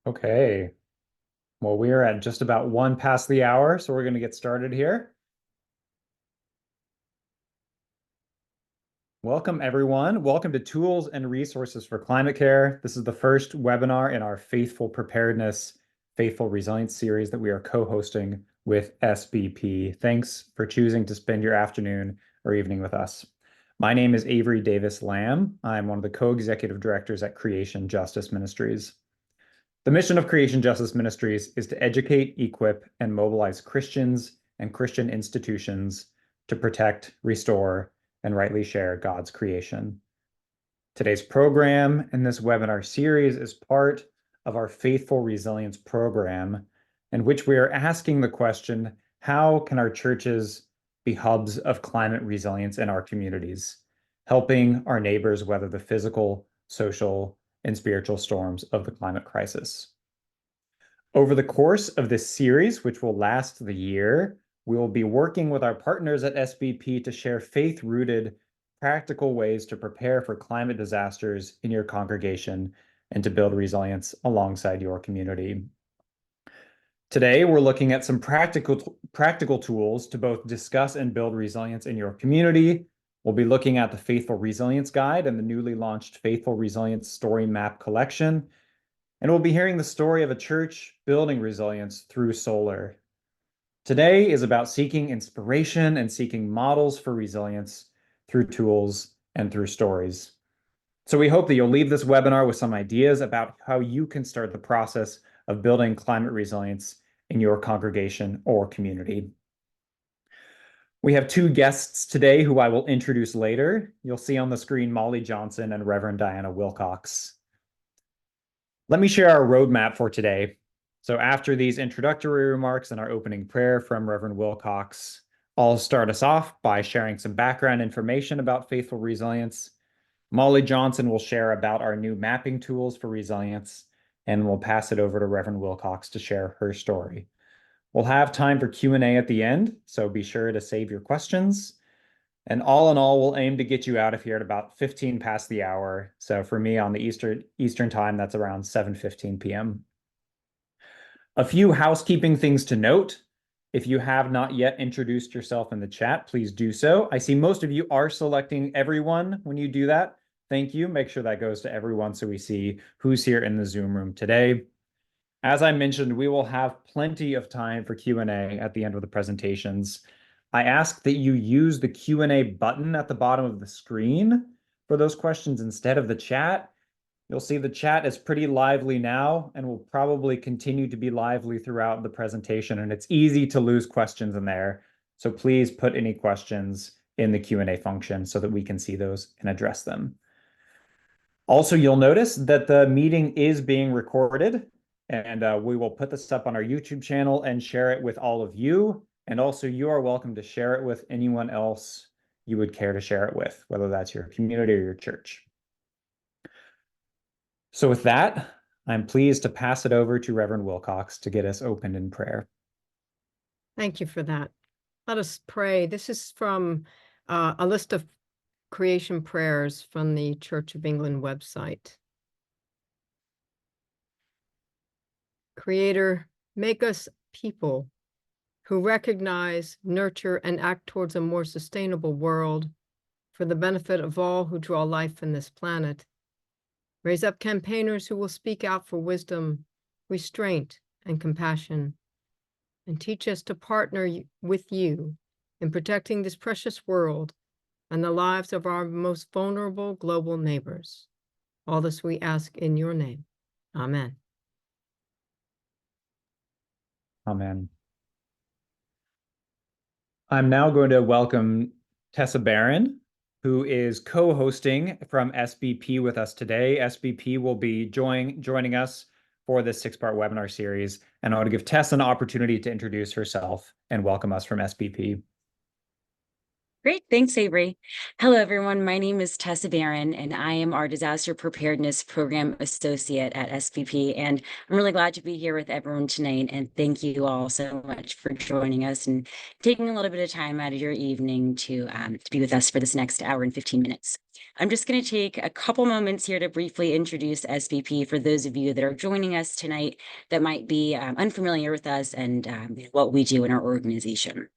Okay. Well, we are at just about one past the hour, so we're going to get started here. Welcome, everyone. Welcome to Tools and Resources for Climate Care. This is the first webinar in our Faithful Preparedness, Faithful Resilience series that we are co-hosting with SBP. Thanks for choosing to spend your afternoon or evening with us. My name is Avery Davis Lamb. I'm one of the co-executive directors at Creation Justice Ministries. The mission of Creation Justice Ministries is to educate, equip, and mobilize Christians and Christian institutions to protect, restore, and rightly share God's creation. Today's program and this webinar series is part of our Faithful Resilience program, in which we are asking the question, how can our churches be hubs of climate resilience in our communities, helping our neighbors weather the physical, social, and spiritual storms of the climate crisis? Over the course of this series, which will last the year, we will be working with our partners at SBP to share faith-rooted, practical ways to prepare for climate disasters in your congregation and to build resilience alongside your community. Today, we're looking at some practical tools to both discuss and build resilience in your community. We'll be looking at the Faithful Resilience Guide and the newly launched Faithful Resilience Story Map Collection. And we'll be hearing the story of a church building resilience through solar. Today is about seeking inspiration and seeking models for resilience through tools and through stories. So we hope that you'll leave this webinar with some ideas about how you can start the process of building climate resilience in your congregation or community. We have two guests today who I will introduce later. You'll see on the screen Molly Johnson and Reverend Diana Wilcox. Let me share our roadmap for today. So after these introductory remarks and our opening prayer from Reverend Wilcox, I'll start us off by sharing some background information about Faithful Resilience. Molly Johnson will share about our new mapping tools for resilience, and we'll pass it over to Reverend Wilcox to share her story. We'll have time for Q&A at the end, so be sure to save your questions. And all in all, we'll aim to get you out of here at about 15 past the hour. So for me on the Eastern time, that's around 7:15 p.m. A few housekeeping things to note. If you have not yet introduced yourself in the chat, please do so. I see most of you are selecting everyone when you do that. Thank you. Make sure that goes to everyone so we see who's here in the Zoom room today. As I mentioned, we will have plenty of time for Q&A at the end of the presentations. I ask that you use the Q&A button at the bottom of the screen for those questions instead of the chat. You'll see the chat is pretty lively now and will probably continue to be lively throughout the presentation, and it's easy to lose questions in there. So please put any questions in the Q&A function so that we can see those and address them. Also, you'll notice that the meeting is being recorded, and we will put this up on our YouTube channel and share it with all of you. And also, you are welcome to share it with anyone else you would care to share it with, whether that's your community or your church. So with that, I'm pleased to pass it over to Reverend Wilcox to get us opened in prayer. Thank you for that. Let us pray. This is from a list of creation prayers from the Church of England website. Creator, make us people who recognize, nurture, and act towards a more sustainable world for the benefit of all who draw life in this planet. Raise up campaigners who will speak out for wisdom, restraint, and compassion, and teach us to partner with you in protecting this precious world and the lives of our most vulnerable global neighbors. All this we ask in your name. Amen. Amen. I'm now going to welcome Tessa Barron, who is co-hosting from SBP with us today. SBP will be joining us for this 6-part webinar series, and I want to give Tess an opportunity to introduce herself and welcome us from SBP. Great. Thanks, Avery. Hello, everyone. My name is Tessa Barron, and I am our Disaster Preparedness Program Associate at SVP. And I'm really glad to be here with everyone tonight. And thank you all so much for joining us and taking a little bit of time out of your evening to be with us for this next hour and 15 minutes. I'm just going to take a couple moments here to briefly introduce SVP for those of you that are joining us tonight that might be unfamiliar with us and what we do in our organization.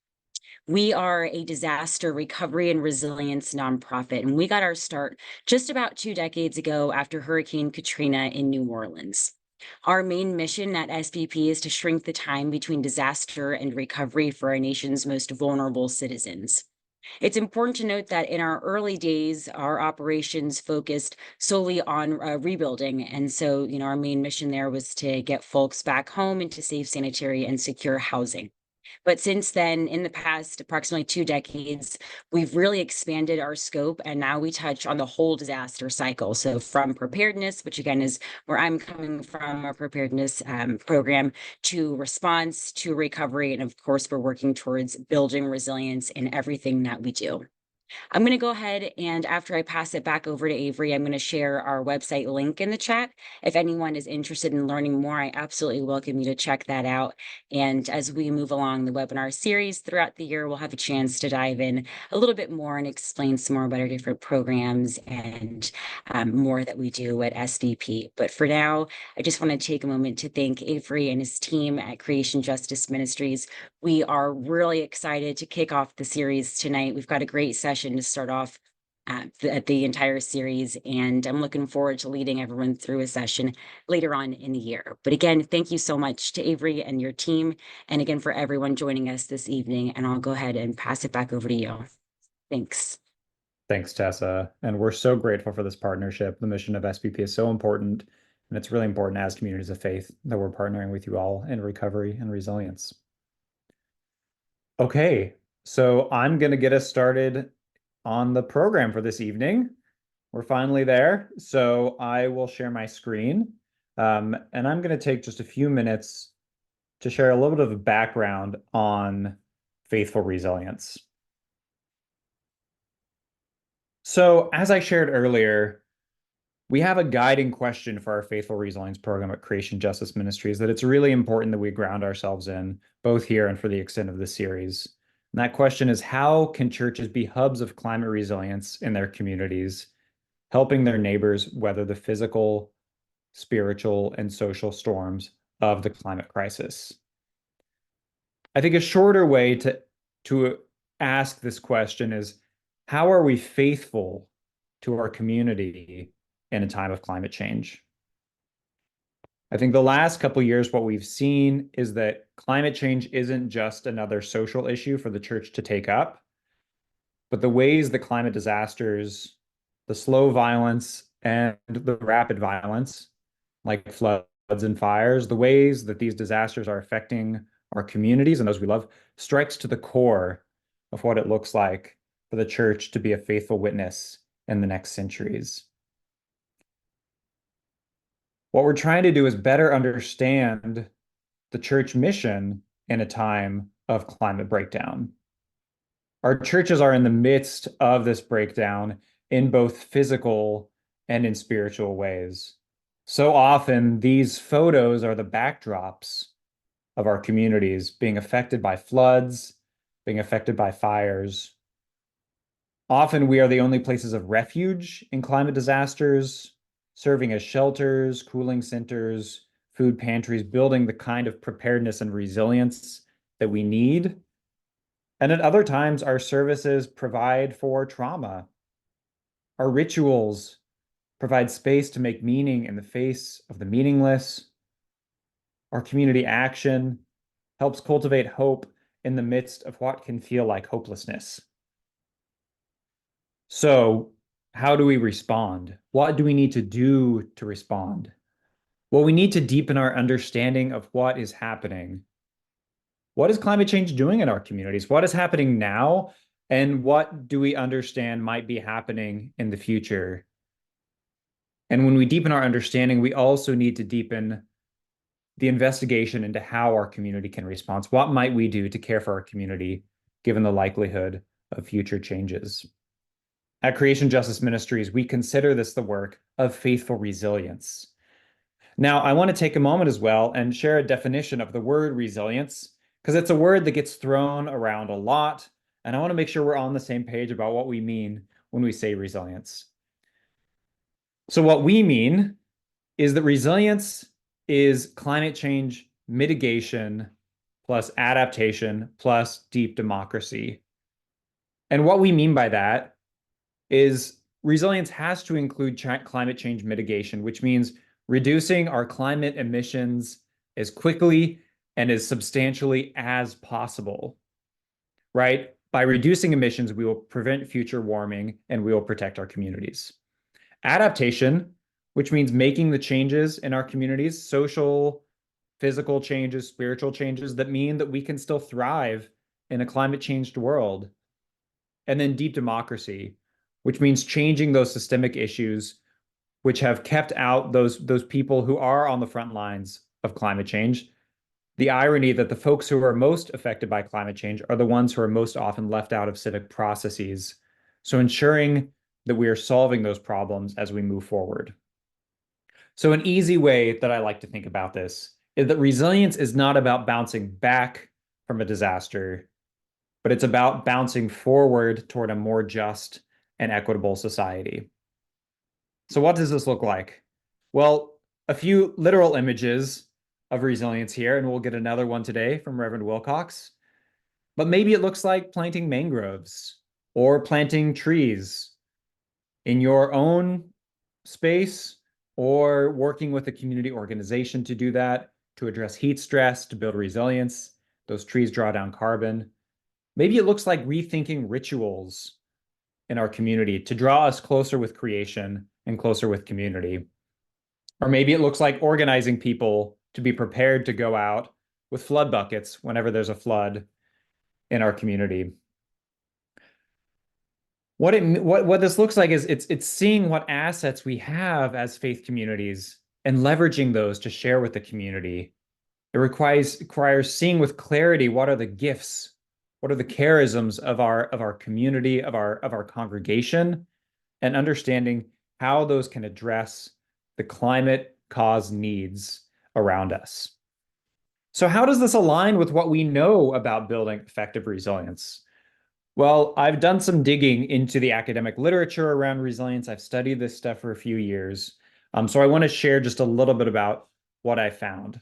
We are a disaster recovery and resilience nonprofit, and we got our start just about 2 decades ago after Hurricane Katrina in New Orleans. Our main mission at SVP is to shrink the time between disaster and recovery for our nation's most vulnerable citizens. It's important to note that in our early days, our operations focused solely on rebuilding. And so, our main mission there was to get folks back home into safe, sanitary, and secure housing. But since then, in the past approximately 2 decades, we've really expanded our scope, and now we touch on the whole disaster cycle. So from preparedness, which again is where I'm coming from, our preparedness program, to response, to recovery, and of course, we're working towards building resilience in everything that we do. I'm going to go ahead and after I pass it back over to Avery, I'm going to share our website link in the chat. If anyone is interested in learning more, I absolutely welcome you to check that out. And as we move along the webinar series throughout the year, we'll have a chance to dive in a little bit more and explain some more about our different programs and more that we do at SVP. But for now, I just want to take a moment to thank Avery and his team at Creation Justice Ministries. We are really excited to kick off the series tonight. We've got a great session to start off the entire series, and I'm looking forward to leading everyone through a session later on in the year. But again, thank you so much to Avery and your team, and again for everyone joining us this evening, and I'll go ahead and pass it back over to you. Thanks. Thanks, Tessa. And we're so grateful for this partnership. The mission of SBP is so important, and it's really important as communities of faith that we're partnering with you all in recovery and resilience. Okay, so I'm going to get us started on the program for this evening. We're finally there. So I will share my screen, and I'm going to take just a few minutes to share a little bit of a background on faithful resilience. So as I shared earlier, we have a guiding question for our Faithful Resilience program at Creation Justice Ministries that it's really important that we ground ourselves in, both here and for the extent of the series. And that question is, how can churches be hubs of climate resilience in their communities, helping their neighbors weather the physical, spiritual, and social storms of the climate crisis? I think a shorter way to ask this question is, how are we faithful to our community in a time of climate change? I think the last couple of years, what we've seen is that climate change isn't just another social issue for the church to take up, but the ways the climate disasters, the slow violence and the rapid violence, like floods and fires, the ways that these disasters are affecting our communities and those we love, strikes to the core of what it looks like for the church to be a faithful witness in the next centuries. What we're trying to do is better understand the church mission in a time of climate breakdown. Our churches are in the midst of this breakdown in both physical and in spiritual ways. So often, these photos are the backdrops of our communities being affected by floods, being affected by fires. Often, we are the only places of refuge in climate disasters, serving as shelters, cooling centers, food pantries, building the kind of preparedness and resilience that we need. And at other times, our services provide for trauma. Our rituals provide space to make meaning in the face of the meaningless. Our community action helps cultivate hope in the midst of what can feel like hopelessness. So, how do we respond? What do we need to do to respond? Well, we need to deepen our understanding of what is happening. What is climate change doing in our communities? What is happening now? And what do we understand might be happening in the future? And when we deepen our understanding, we also need to deepen the investigation into how our community can respond. What might we do to care for our community, given the likelihood of future changes. At Creation Justice Ministries, we consider this the work of faithful resilience. Now, I want to take a moment as well and share a definition of the word resilience, because it's a word that gets thrown around a lot, and I want to make sure we're on the same page about what we mean when we say resilience. So what we mean is that resilience is climate change mitigation plus adaptation plus deep democracy. And what we mean by that is resilience has to include climate change mitigation, which means reducing our climate emissions as quickly and as substantially as possible, right? By reducing emissions, we will prevent future warming and we will protect our communities. Adaptation, which means making the changes in our communities, social, physical changes, spiritual changes that mean that we can still thrive in a climate changed world. And then deep democracy, which means changing those systemic issues which have kept out those people who are on the front lines of climate change. The irony that the folks who are most affected by climate change are the ones who are most often left out of civic processes. So ensuring that we are solving those problems as we move forward. So an easy way that I like to think about this is that resilience is not about bouncing back from a disaster, but it's about bouncing forward toward a more just and equitable society. So what does this look like? Well, a few literal images of resilience here, and we'll get another one today from Reverend Wilcox. But maybe it looks like planting mangroves or planting trees in your own space, or working with a community organization to do that, to address heat stress, to build resilience. Those trees draw down carbon. Maybe it looks like rethinking rituals in our community to draw us closer with creation and closer with community. Or maybe it looks like organizing people to be prepared to go out with flood buckets whenever there's a flood in our community. What this looks like is it's seeing what assets we have as faith communities and leveraging those to share with the community. It requires seeing with clarity what are the gifts, what are the charisms of our community, of our congregation, and understanding how those can address the climate cause needs around us. So how does this align with what we know about building effective resilience? Well, I've done some digging into the academic literature around resilience. I've studied this stuff for a few years. So I want to share just a little bit about what I found.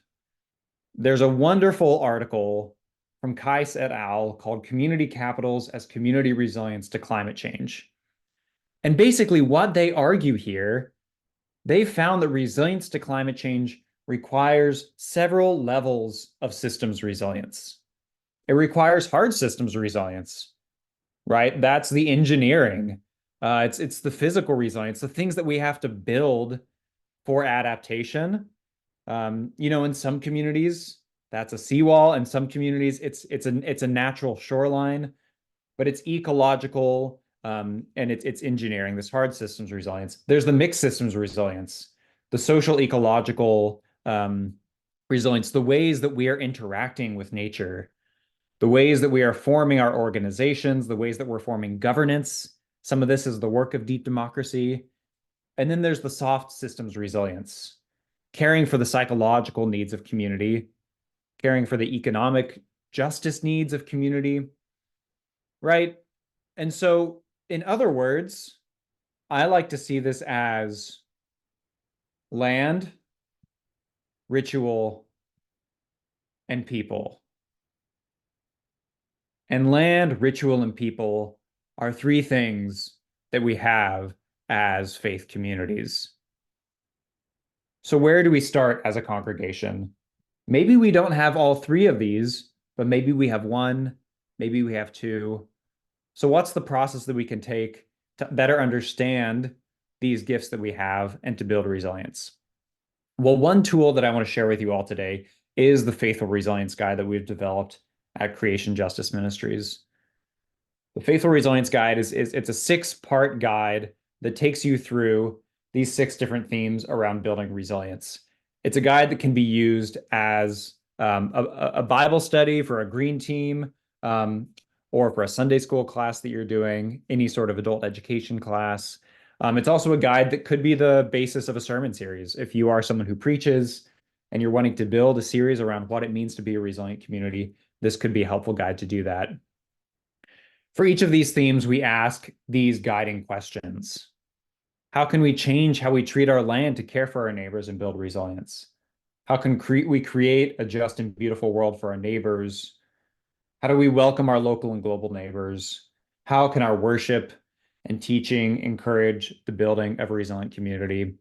There's a wonderful article from Kais et al. Called Community Capitals as Community Resilience to Climate Change. And basically what they argue here, they found that resilience to climate change requires several levels of systems resilience. It requires hard systems resilience, right? That's the engineering. It's the physical resilience, the things that we have to build for adaptation. In some communities, that's a seawall. In some communities, it's a natural shoreline, but it's ecological, and it's engineering, this hard systems resilience. There's the mixed systems resilience, the social ecological resilience, the ways that we are interacting with nature, the ways that we are forming our organizations, the ways that we're forming governance. Some of this is the work of deep democracy. And then there's the soft systems resilience, caring for the psychological needs of community, caring for the economic justice needs of community, right? And so, in other words, I like to see this as land, ritual, and people. And land, ritual, and people are three things that we have as faith communities. So where do we start as a congregation? Maybe we don't have all three of these, but maybe we have one, maybe we have two. So what's the process that we can take to better understand these gifts that we have and to build resilience? Well, one tool that I want to share with you all today is the Faithful Resilience Guide that we've developed at Creation Justice Ministries. The Faithful Resilience Guide it's a 6-part guide that takes you through these 6 different themes around building resilience. It's a guide that can be used as a Bible study for a green team, or for a Sunday school class that you're doing, any sort of adult education class. It's also a guide that could be the basis of a sermon series. If you are someone who preaches and you're wanting to build a series around what it means to be a resilient community, this could be a helpful guide to do that. For each of these themes, we ask these guiding questions. How can we change how we treat our land to care for our neighbors and build resilience? How can we create a just and beautiful world for our neighbors? How do we welcome our local and global neighbors? How can our worship and teaching encourage the building of a resilient community?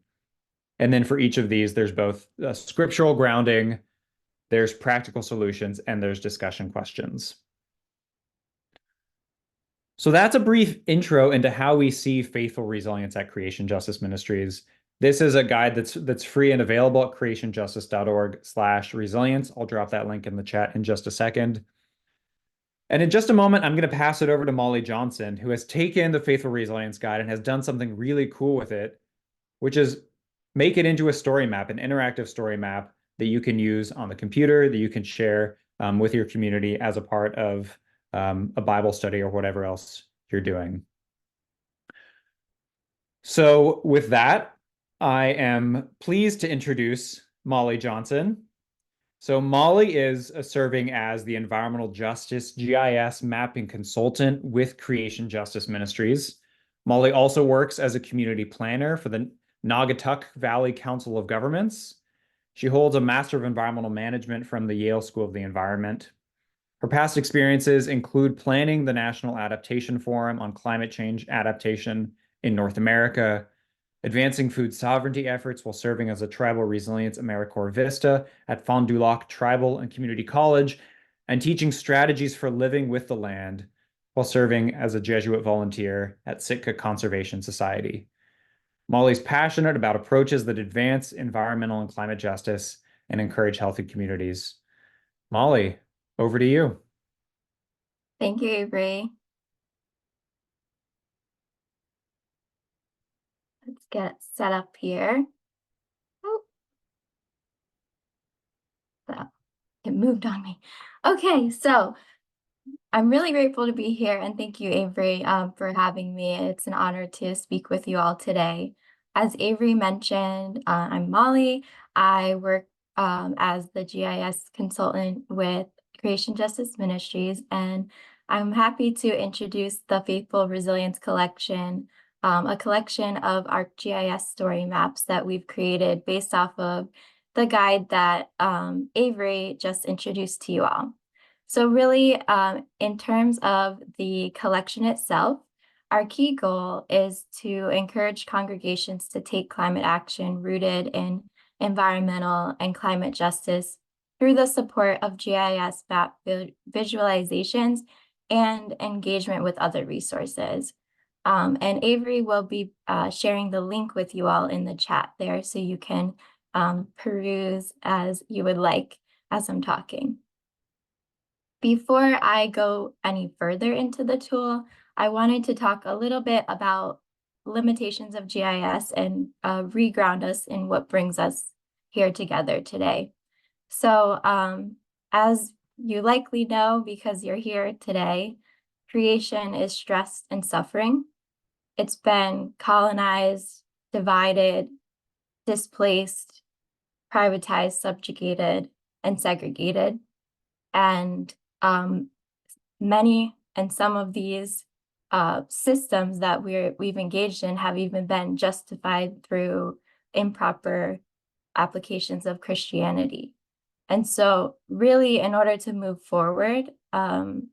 And then for each of these, there's both scriptural grounding, there's practical solutions, and there's discussion questions. So that's a brief intro into how we see faithful resilience at Creation Justice Ministries. This is a guide that's free and available at creationjustice.org/resilience. I'll drop that link in the chat in just a second. And in just a moment, I'm going to pass it over to Molly Johnson, who has taken the Faithful Resilience Guide and has done something really cool with it, which is make it into a story map, an interactive story map that you can use on the computer, that you can share with your community as a part of a Bible study or whatever else you're doing. So with that, I am pleased to introduce Molly Johnson. So Molly is serving as the Environmental Justice GIS mapping consultant with Creation Justice Ministries. Molly also works as a community planner for the Naugatuck Valley Council of Governments. She holds a Master of Environmental Management from the Yale School of the Environment. Her past experiences include planning the National Adaptation Forum on Climate Change Adaptation in North America, advancing food sovereignty efforts while serving as a Tribal Resilience AmeriCorps Vista at Fond du Lac Tribal and Community College, and teaching strategies for living with the land while serving as a Jesuit volunteer at Sitka Conservation Society. Molly's passionate about approaches that advance environmental and climate justice and encourage healthy communities. Molly, over to you. Thank you, Avery. Let's get set up here. Oh, so it moved on me. Okay, so I'm really grateful to be here, and thank you, Avery, for having me. It's an honor to speak with you all today. As Avery mentioned, I'm Molly. I work as the GIS consultant with Creation Justice Ministries, and I'm happy to introduce the Faithful Resilience Collection, a collection of our GIS story maps that we've created based off of the guide that Avery just introduced to you all. So really, in terms of the collection itself, our key goal is to encourage congregations to take climate action rooted in environmental and climate justice through the support of GIS map visualizations and engagement with other resources. And Avery will be sharing the link with you all in the chat there, so you can peruse as you would like as I'm talking. Before I go any further into the tool, I wanted to talk a little bit about limitations of GIS and reground us in what brings us here together today. So as you likely know, because you're here today, creation is stressed and suffering. It's been colonized, divided, displaced, privatized, subjugated, and segregated. And many and some of these systems that we've engaged in have even been justified through improper applications of Christianity. And so really, in order to move forward from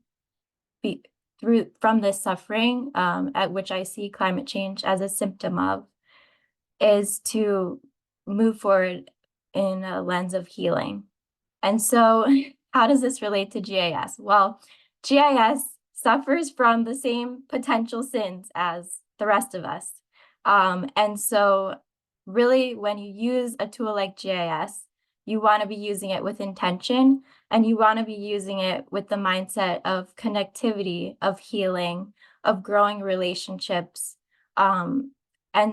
this suffering, at which I see climate change as a symptom of, is to move forward in a lens of healing. And so how does this relate to GIS? Well, GIS suffers from the same potential sins as the rest of us. And so really, when you use a tool like GIS, you want to be using it with intention, and you want to be using it with the mindset of connectivity, of healing, of growing relationships. And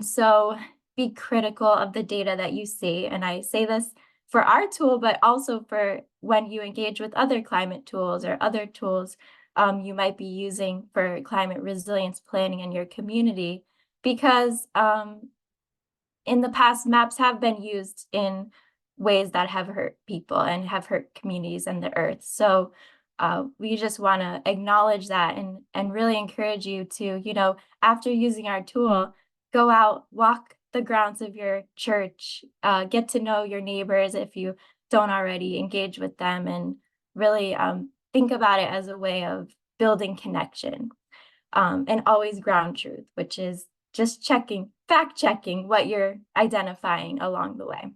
so be critical of the data that you see. And I say this for our tool, but also for when you engage with other climate tools or other tools you might be using for climate resilience planning in your community, because in the past, maps have been used in ways that have hurt people and have hurt communities and the earth. So we just want to acknowledge that and really encourage you to, after using our tool, go out, walk the grounds of your church, get to know your neighbors if you don't already engage with them, and really think about it as a way of building connection, and always ground truth, which is just fact checking what you're identifying along the way.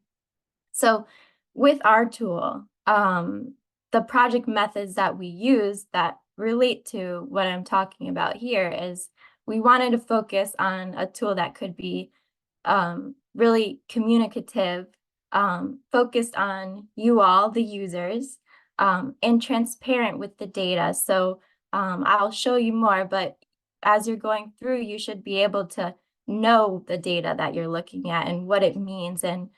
So with our tool, the project methods that we use that relate to what I'm talking about here is we wanted to focus on a tool that could be really communicative, focused on you all, the users, and transparent with the data. So I'll show you more, but as you're going through, you should be able to know the data that you're looking at and what it means. And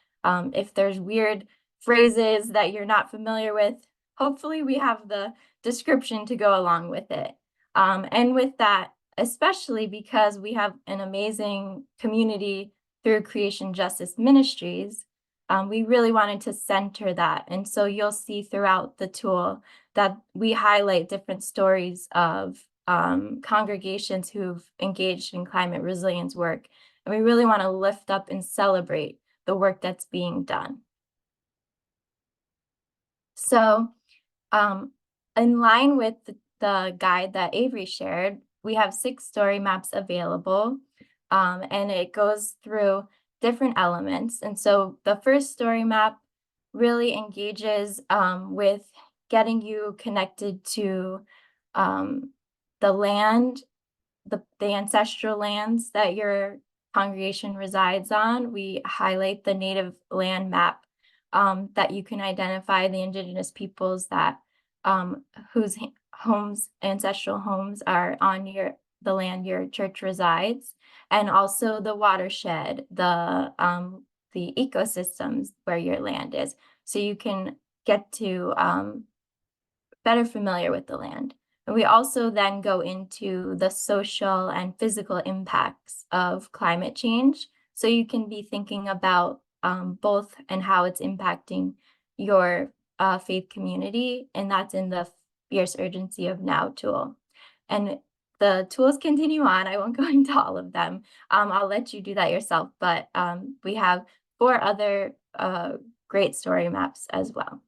if there's weird phrases that you're not familiar with, hopefully we have the description to go along with it. And with that, especially because we have an amazing community through Creation Justice Ministries, we really wanted to center that. And so you'll see throughout the tool that we highlight different stories of congregations who've engaged in climate resilience work. And we really want to lift up and celebrate the work that's being done. So in line with the guide that Avery shared, we have 6 story maps available, and it goes through different elements. And so the first story map really engages with getting you connected to the land, the ancestral lands that your congregation resides on. We highlight the native land map that you can identify the indigenous peoples that whose ancestral homes are on the land your church resides, and also the watershed, the ecosystems where your land is, so you can get to better familiar with the land. And we also then go into the social and physical impacts of climate change, so you can be thinking about both and how it's impacting your faith community, and that's in the Fierce Urgency of Now tool. And the tools continue on. I won't go into all of them. I'll let you do that yourself, but we have 4 other great story maps as well.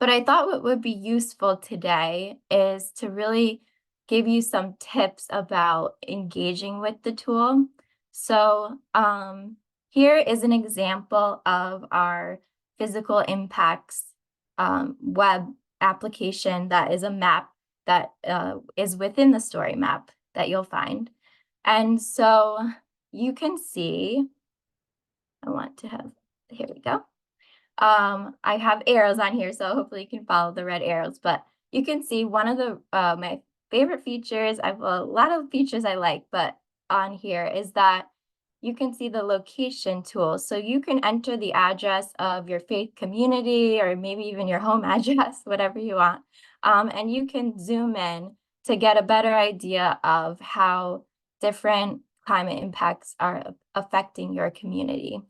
But I thought what would be useful today is to really give you some tips about engaging with the tool. So here is an example of our physical impacts web application that is a map that is within the story map that you'll find. And so you can see, here we go. I have arrows on here, so hopefully you can follow the red arrows, but you can see one of the my favorite features. I have a lot of features I like, but on here is that you can see the location tool. So you can enter the address of your faith community, or maybe even your home address, whatever you want. And you can zoom in to get a better idea of how different climate impacts are affecting your community.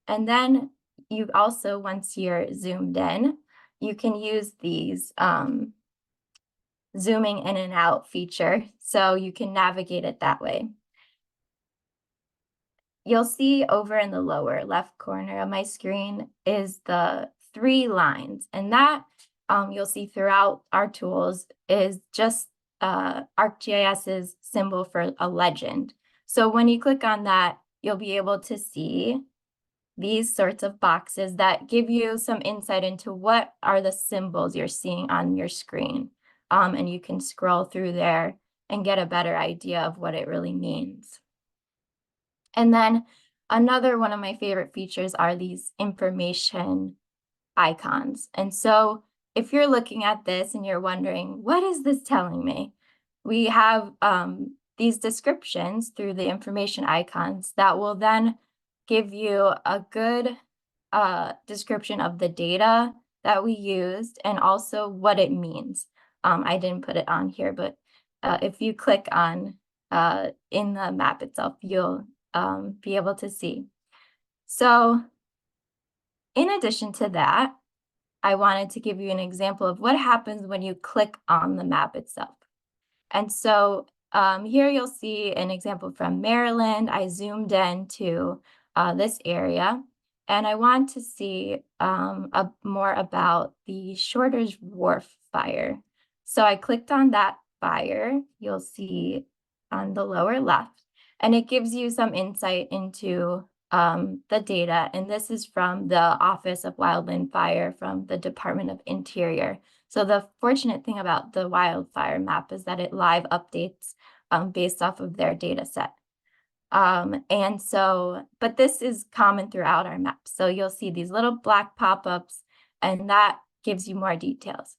And then you also, once you're zoomed in, you can use these zooming in and out feature, so you can navigate it that way. You'll see over in the lower left corner of my screen is the 3 lines, and that you'll see throughout our tools is just ArcGIS's symbol for a legend. So when you click on that, you'll be able to see these sorts of boxes that give you some insight into what are the symbols you're seeing on your screen. And you can scroll through there and get a better idea of what it really means. And then another one of my favorite features are these information icons. And so if you're looking at this and you're wondering, what is this telling me? We have these descriptions through the information icons that will then give you a good description of the data that we used and also what it means. I didn't put it on here, but if you click on in the map itself, you'll be able to see. So in addition to that, I wanted to give you an example of what happens when you click on the map itself. And so here you'll see an example from Maryland. I zoomed in to this area, and I want to see more about the Shorter's Wharf fire. So I clicked on that fire, you'll see on the lower left, and it gives you some insight into the data. And this is from the Office of Wildland Fire from the Department of Interior. So the fortunate thing about the wildfire map is that it live updates based off of their data set. And so, but this is common throughout our maps. So you'll see these little black pop-ups, and that gives you more details.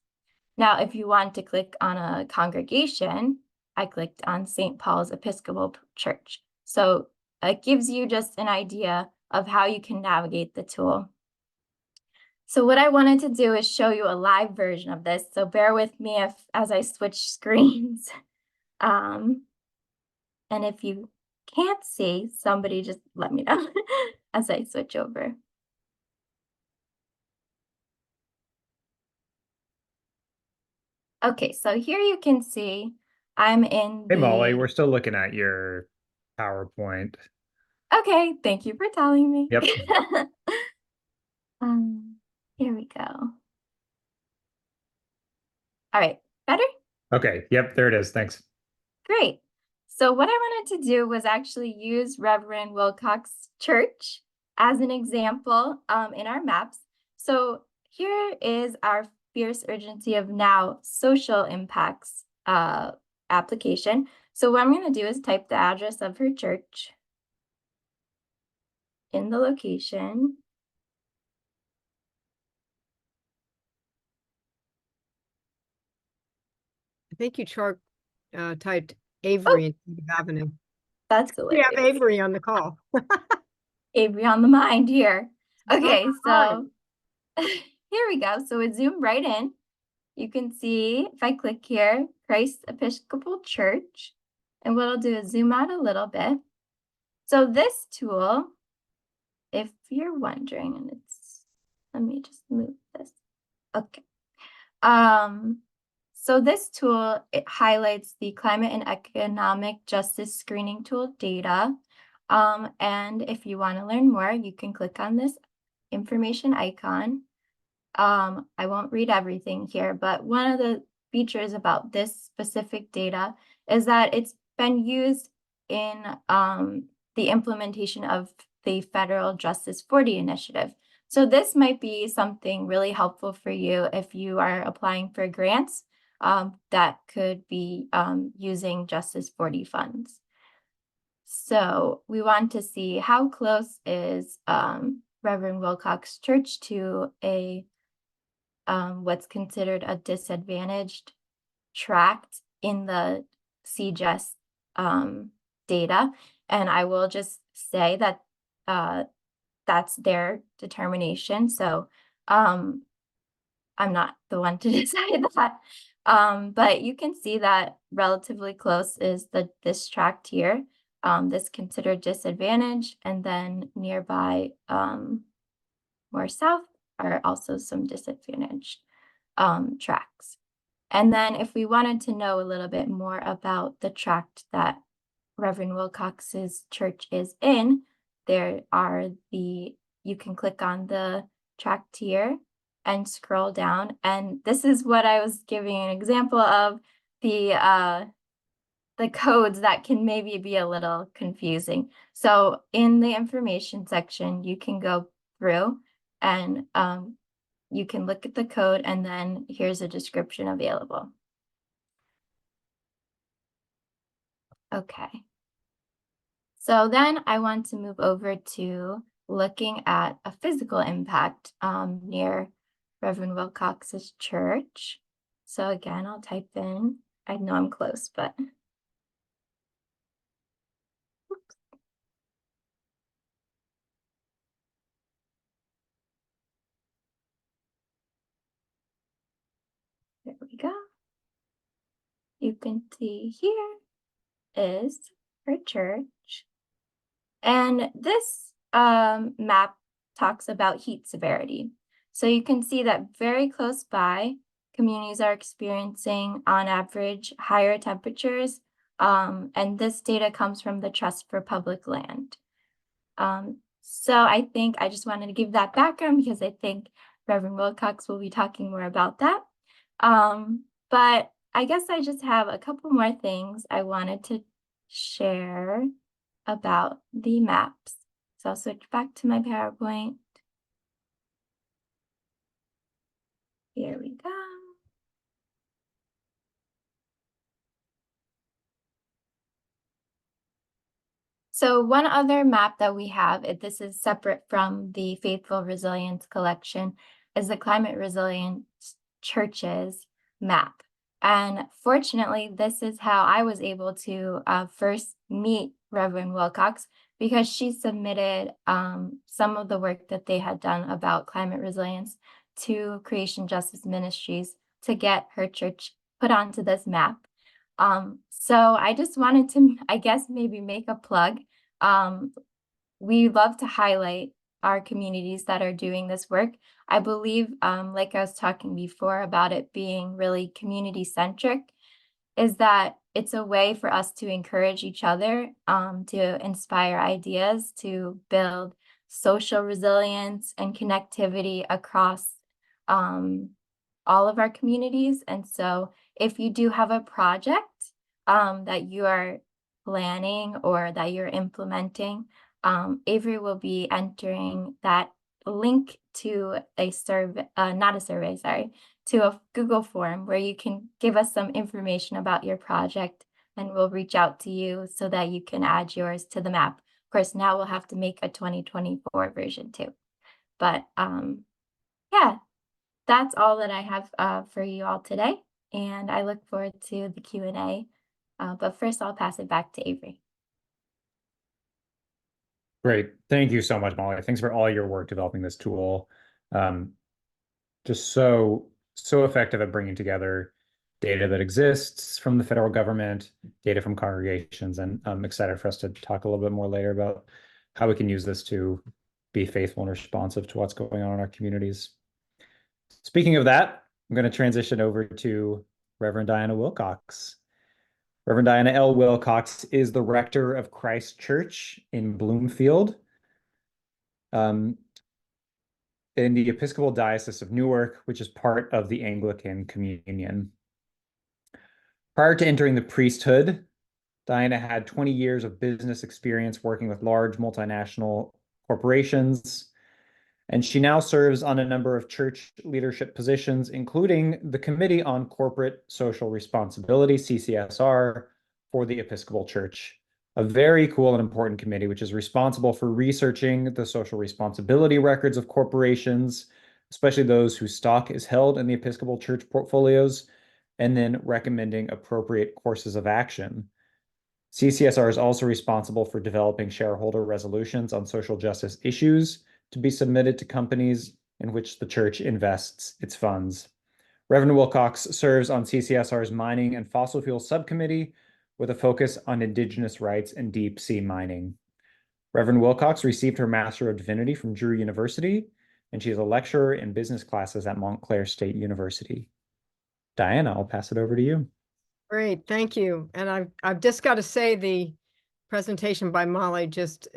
Now, if you want to click on a congregation, I clicked on St. Paul's Episcopal Church. So it gives you just an idea of how you can navigate the tool. So what I wanted to do is show you a live version of this. So bear with me as I switch screens. And if you can't see, somebody just let me know as I switch over. Okay, so here you can see I'm in Hey, Molly, we're still looking at your PowerPoint. Okay, thank you for telling me. Yep. Here we go. All right, better? Okay, yep, there it is. Thanks. Great. So what I wanted to do was actually use Reverend Wilcox Church as an example in our maps. So here is our Fierce Urgency of Now social impacts application. So what I'm going to do is type the address of her church in the location. I think you typed Avery instead of Avenue. That's We hilarious. have Avery on the call. Avery on the mind here. Okay, Hi. so here we go. So it zoomed right in. You can see if I click here, Christ Episcopal Church. And what I'll do is zoom out a little bit. So this tool, if you're wondering, and let me just move this. Okay. So this tool, it highlights the climate and economic justice screening tool data. And if you want to learn more, you can click on this information icon. I won't read everything here, but one of the features about this specific data is that it's been used in the implementation of the Federal Justice 40 initiative. So this might be something really helpful for you if you are applying for grants that could be using Justice 40 funds. So we want to see how close is Reverend Wilcox Church to a what's considered a disadvantaged tract in the CJS data. And I will just say that that's their determination. So I'm not the one to decide that. But you can see that relatively close is this tract here, this considered disadvantaged, and then nearby more south are also some disadvantaged tracts. And then if we wanted to know a little bit more about the tract that Reverend Wilcox's church is in, you can click on the tract here and scroll down. And this is what I was giving an example of, the codes that can maybe be a little confusing. So in the information section, you can go through and you can look at the code, and then here's a description available. Okay. So then I want to move over to looking at a physical impact near Reverend Wilcox's church. So again, I'll type in, I know I'm close, but oops. There we go. you can see here is her church. And this map talks about heat severity. So you can see that very close by, communities are experiencing, on average, higher temperatures. And this data comes from the Trust for Public Land. So I think I just wanted to give that background because I think Reverend Wilcox will be talking more about that. But I guess I just have a couple more things I wanted to share about the maps. So I'll switch back to my PowerPoint. Here we go. So one other map that we have, this is separate from the Faithful Resilience collection, is the Climate Resilient Churches map. And fortunately, this is how I was able to first meet Reverend Wilcox, because she submitted some of the work that they had done about climate resilience to Creation Justice Ministries to get her church put onto this map. So I just wanted to, I guess, maybe make a plug. We love to highlight our communities that are doing this work. I believe, like I was talking before about it being really community-centric, is that it's a way for us to encourage each other, to inspire ideas, to build social resilience and connectivity across all of our communities. And so if you do have a project that you are planning or that you're implementing, Avery will be entering that link to a survey, not a survey, sorry, to a Google form where you can give us some information about your project, and we'll reach out to you so that you can add yours to the map. Of course, now we'll have to make a 2024 version too. But yeah, that's all that I have for you all today, and I look forward to the Q&A. But first, I'll pass it back to Avery. Great. Thank you so much, Molly. Thanks for all your work developing this tool. Just so effective at bringing together data that exists from the federal government, data from congregations, and I'm excited for us to talk a little bit more later about how we can use this to be faithful and responsive to what's going on in our communities. Speaking of that, I'm going to transition over to Reverend Diana Wilcox. Reverend Diana L. Wilcox is the rector of Christ Church in Bloomfield, in the Episcopal Diocese of Newark, which is part of the Anglican Communion. Prior to entering the priesthood, Diana had 20 years of business experience working with large multinational corporations, and she now serves on a number of church leadership positions, including the Committee on Corporate Social Responsibility, CCSR, for the Episcopal Church, a very cool and important committee which is responsible for researching the social responsibility records of corporations, especially those whose stock is held in the Episcopal Church portfolios, and then recommending appropriate courses of action. CCSR is also responsible for developing shareholder resolutions on social justice issues to be submitted to companies in which the church invests its funds. Reverend Wilcox serves on CCSR's Mining and Fossil Fuel Subcommittee with a focus on Indigenous rights and deep sea mining. Reverend Wilcox received her Master of Divinity from Drew University, and she is a lecturer in business classes at Montclair State University. Diana, I'll pass it over to you. Great, thank you. And I've just got to say the presentation by Molly just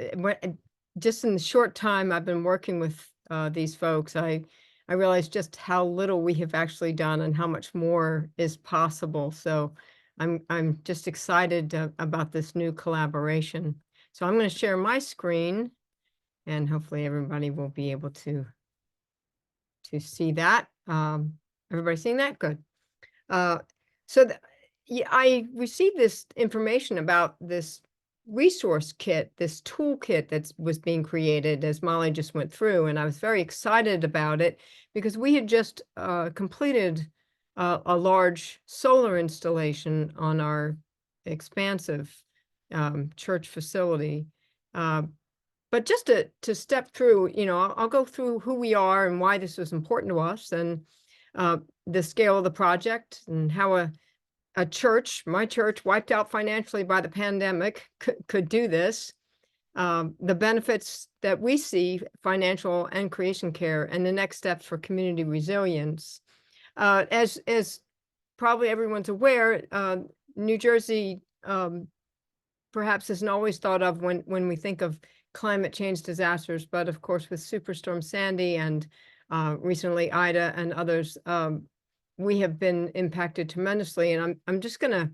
in the short time I've been working with these folks, I realized just how little we have actually done and how much more is possible. So I'm just excited about this new collaboration. So I'm going to share my screen, and hopefully everybody will be able to see that. Everybody seeing that? Good. I received this information about this resource kit, this toolkit that was being created as Molly just went through, and I was very excited about it because we had just completed a large solar installation on our expansive church facility. But just to step through, I'll go through who we are and why this was important to us, and the scale of the project, and how a church, my church, wiped out financially by the pandemic, could do this. The benefits that we see, financial and creation care, and the next steps for community resilience. As probably everyone's aware, New Jersey perhaps isn't always thought of when we think of climate change disasters, but of course with Superstorm Sandy and recently Ida and others, we have been impacted tremendously. And I'm just going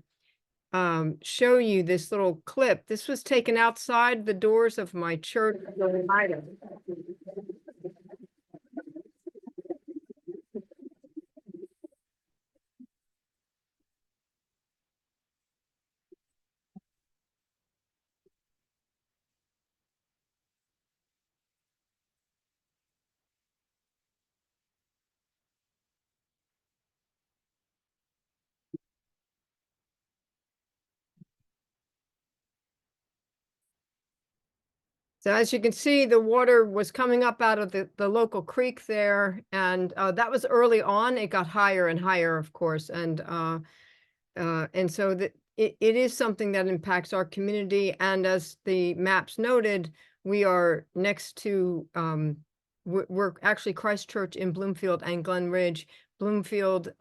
to show you this little clip. This was taken outside the doors of my church. So as you can see, the water was coming up out of the local creek there, and that was early on. It got higher and higher, of course, and so it is something that impacts our community. And as the maps noted, we are next to we're actually Christ Church in Bloomfield and Glen Ridge. Bloomfield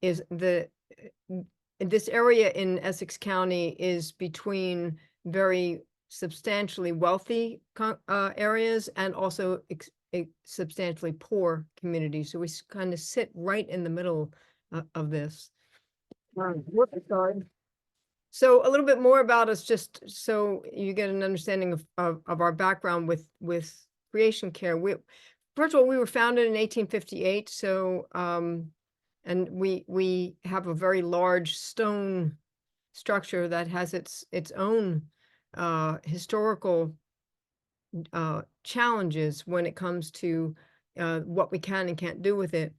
is this area in Essex County is between very substantially wealthy areas and also substantially poor communities. So we kind of sit right in the middle of this. So a little bit more about us, just so you get an understanding of our background with creation care. First of all, we were founded in 1858. So and we have a very large stone structure that has its own historical challenges when it comes to what we can and can't do with it.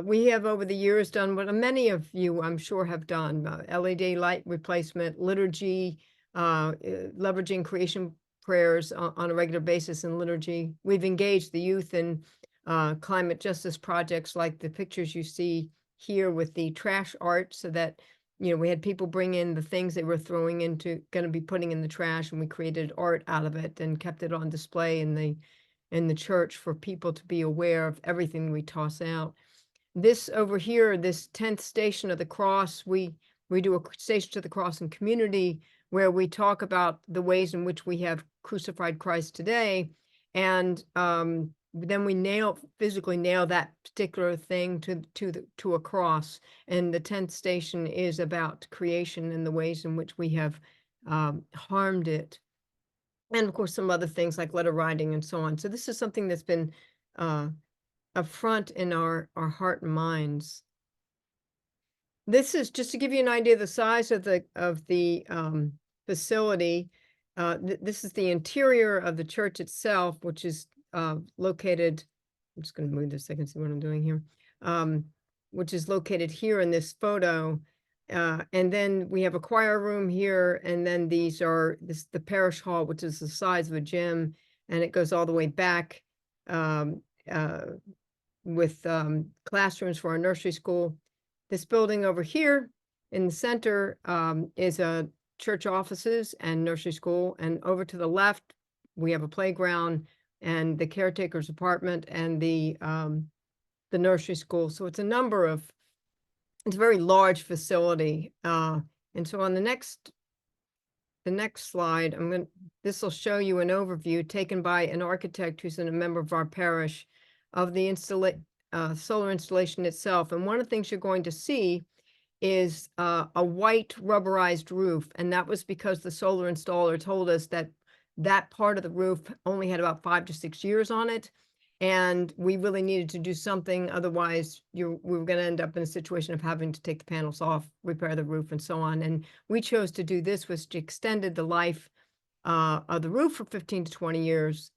We have over the years done what many of you, I'm sure, have done: LED light replacement, liturgy, leveraging creation prayers on a regular basis in liturgy. We've engaged the youth in climate justice projects like the pictures you see here with the trash art, so that we had people bring in the things they were going to be putting in the trash, and we created art out of it and kept it on display in the church for people to be aware of everything we toss out. This over here, this 10th Station of the Cross, we do a Station to the Cross in community where we talk about the ways in which we have crucified Christ today, and then we physically nail that particular thing to a cross. And the 10th station is about creation and the ways in which we have harmed it, and of course some other things like letter writing and so on. So this is something that's been up front in our heart and minds. This is just to give you an idea of the size of the facility. This is the interior of the church itself, which is located, I'm just going to move this so I can see what I'm doing here, which is located here in this photo. And then we have a choir room here, and then the parish hall, which is the size of a gym, and it goes all the way back with classrooms for our nursery school. This building over here in the center is a church offices and nursery school, and over to the left we have a playground and the caretaker's apartment and the nursery school. So it's a very large facility. And so on the next slide, this will show you an overview taken by an architect who's a member of our parish of the solar installation itself. And one of the things you're going to see is a white rubberized roof. And that was because the solar installer told us that part of the roof only had about 5 to 6 years on it. And we really needed to do something. Otherwise, we were going to end up in a situation of having to take the panels off, repair the roof, and so on. And we chose to do this, which extended the life of the roof for 15 to 20 years.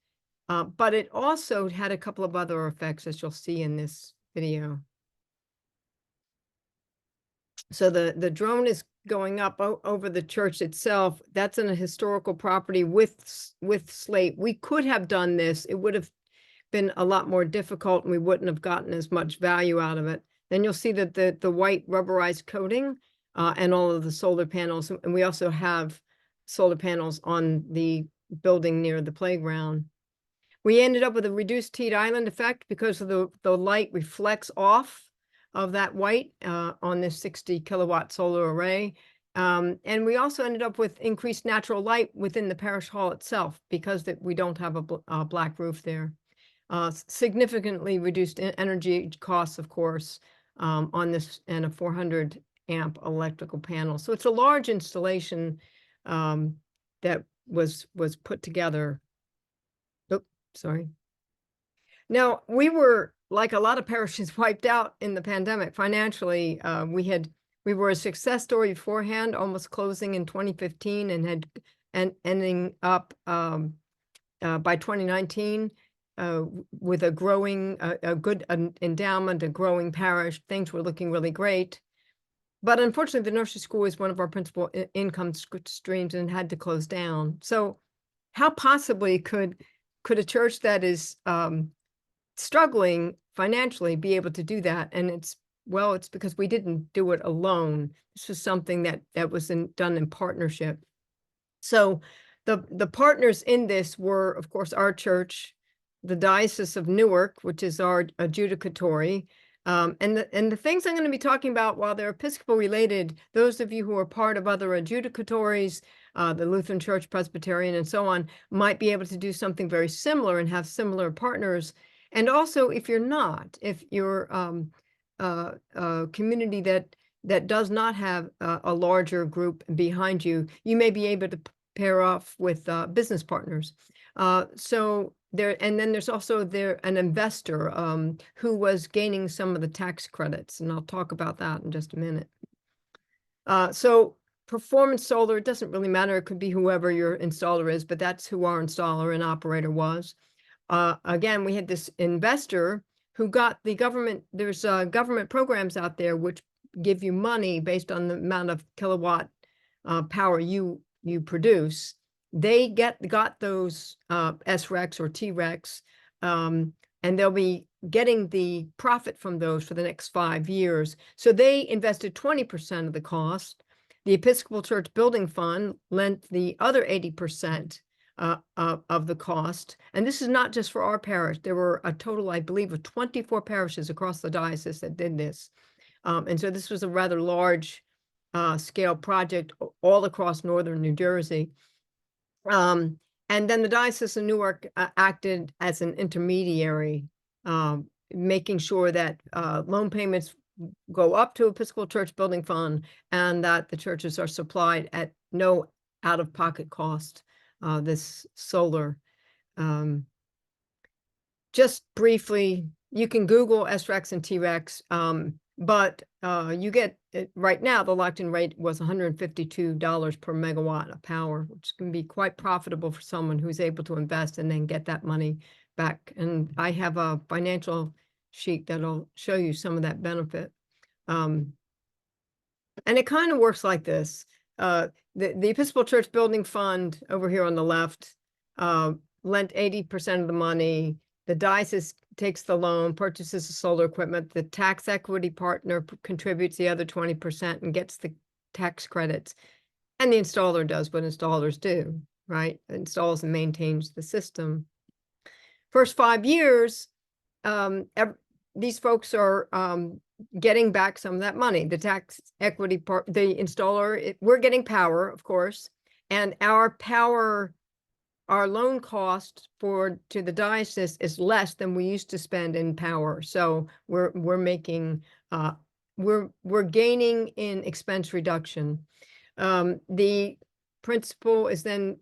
But it also had a couple of other effects, as you'll see in this video. So the drone is going up over the church itself. That's in a historical property with slate. We could have done this. It would have been a lot more difficult, and we wouldn't have gotten as much value out of it. Then you'll see that the white rubberized coating and all of the solar panels. And we also have solar panels on the building near the playground. We ended up with a reduced heat island effect because of the light reflects off of that white on this 60 kilowatt solar array. And we also ended up with increased natural light within the parish hall itself because we don't have a black roof there. Significantly reduced energy costs, of course, on this, and a 400 amp electrical panel. So it's a large installation that was put together. Oops, sorry. Now, we were, like a lot of parishes, wiped out in the pandemic financially. We were a success story beforehand, almost closing in 2015, and ending up by 2019 with a growing, a good endowment, a growing parish. Things were looking really great. But unfortunately, the nursery school is one of our principal income streams and had to close down. So how possibly could a church that is struggling financially be able to do that? And it's because we didn't do it alone. This was something that was done in partnership. So the partners in this were, of course, our church, the Diocese of Newark, which is our adjudicatory. And the things I'm going to be talking about, while they're Episcopal related, those of you who are part of other adjudicatories, the Lutheran Church, Presbyterian, and so on, might be able to do something very similar and have similar partners. And also, if you're a community that does not have a larger group behind you, you may be able to pair off with business partners. And then there's also an investor who was gaining some of the tax credits, and I'll talk about that in just a minute. So performance solar, it doesn't really matter. It could be whoever your installer is, but that's who our installer and operator was. Again, we had this investor who got the government. There's government programs out there which give you money based on the amount of kilowatt power you produce. They got those SRECs or TRECs, and they'll be getting the profit from those for the next 5 years. So they invested 20% of the cost. The Episcopal Church Building Fund lent the other 80% of the cost. And this is not just for our parish. There were a total, I believe, of 24 parishes across the diocese that did this. And so this was a rather large scale project all across northern New Jersey. And then the Diocese of Newark acted as an intermediary, making sure that loan payments go up to Episcopal Church Building Fund and that the churches are supplied at no out-of-pocket cost. This solar. Just briefly, you can Google SRECs and TRECs, but you get right now the locked-in rate was $152 per megawatt of power, which can be quite profitable for someone who's able to invest and then get that money back. And I have a financial sheet that'll show you some of that benefit. And it kind of works like this. The Episcopal Church Building Fund over here on the left lent 80% of the money. The diocese takes the loan, purchases the solar equipment. The tax equity partner contributes the other 20% and gets the tax credits. And the installer does what installers do, right? Installs and maintains the system. First 5 years, these folks are getting back some of that money. The tax equity part, the installer, we're getting power, of course, and our loan cost to the diocese is less than we used to spend in power. So we're making we're gaining in expense reduction. The principal is then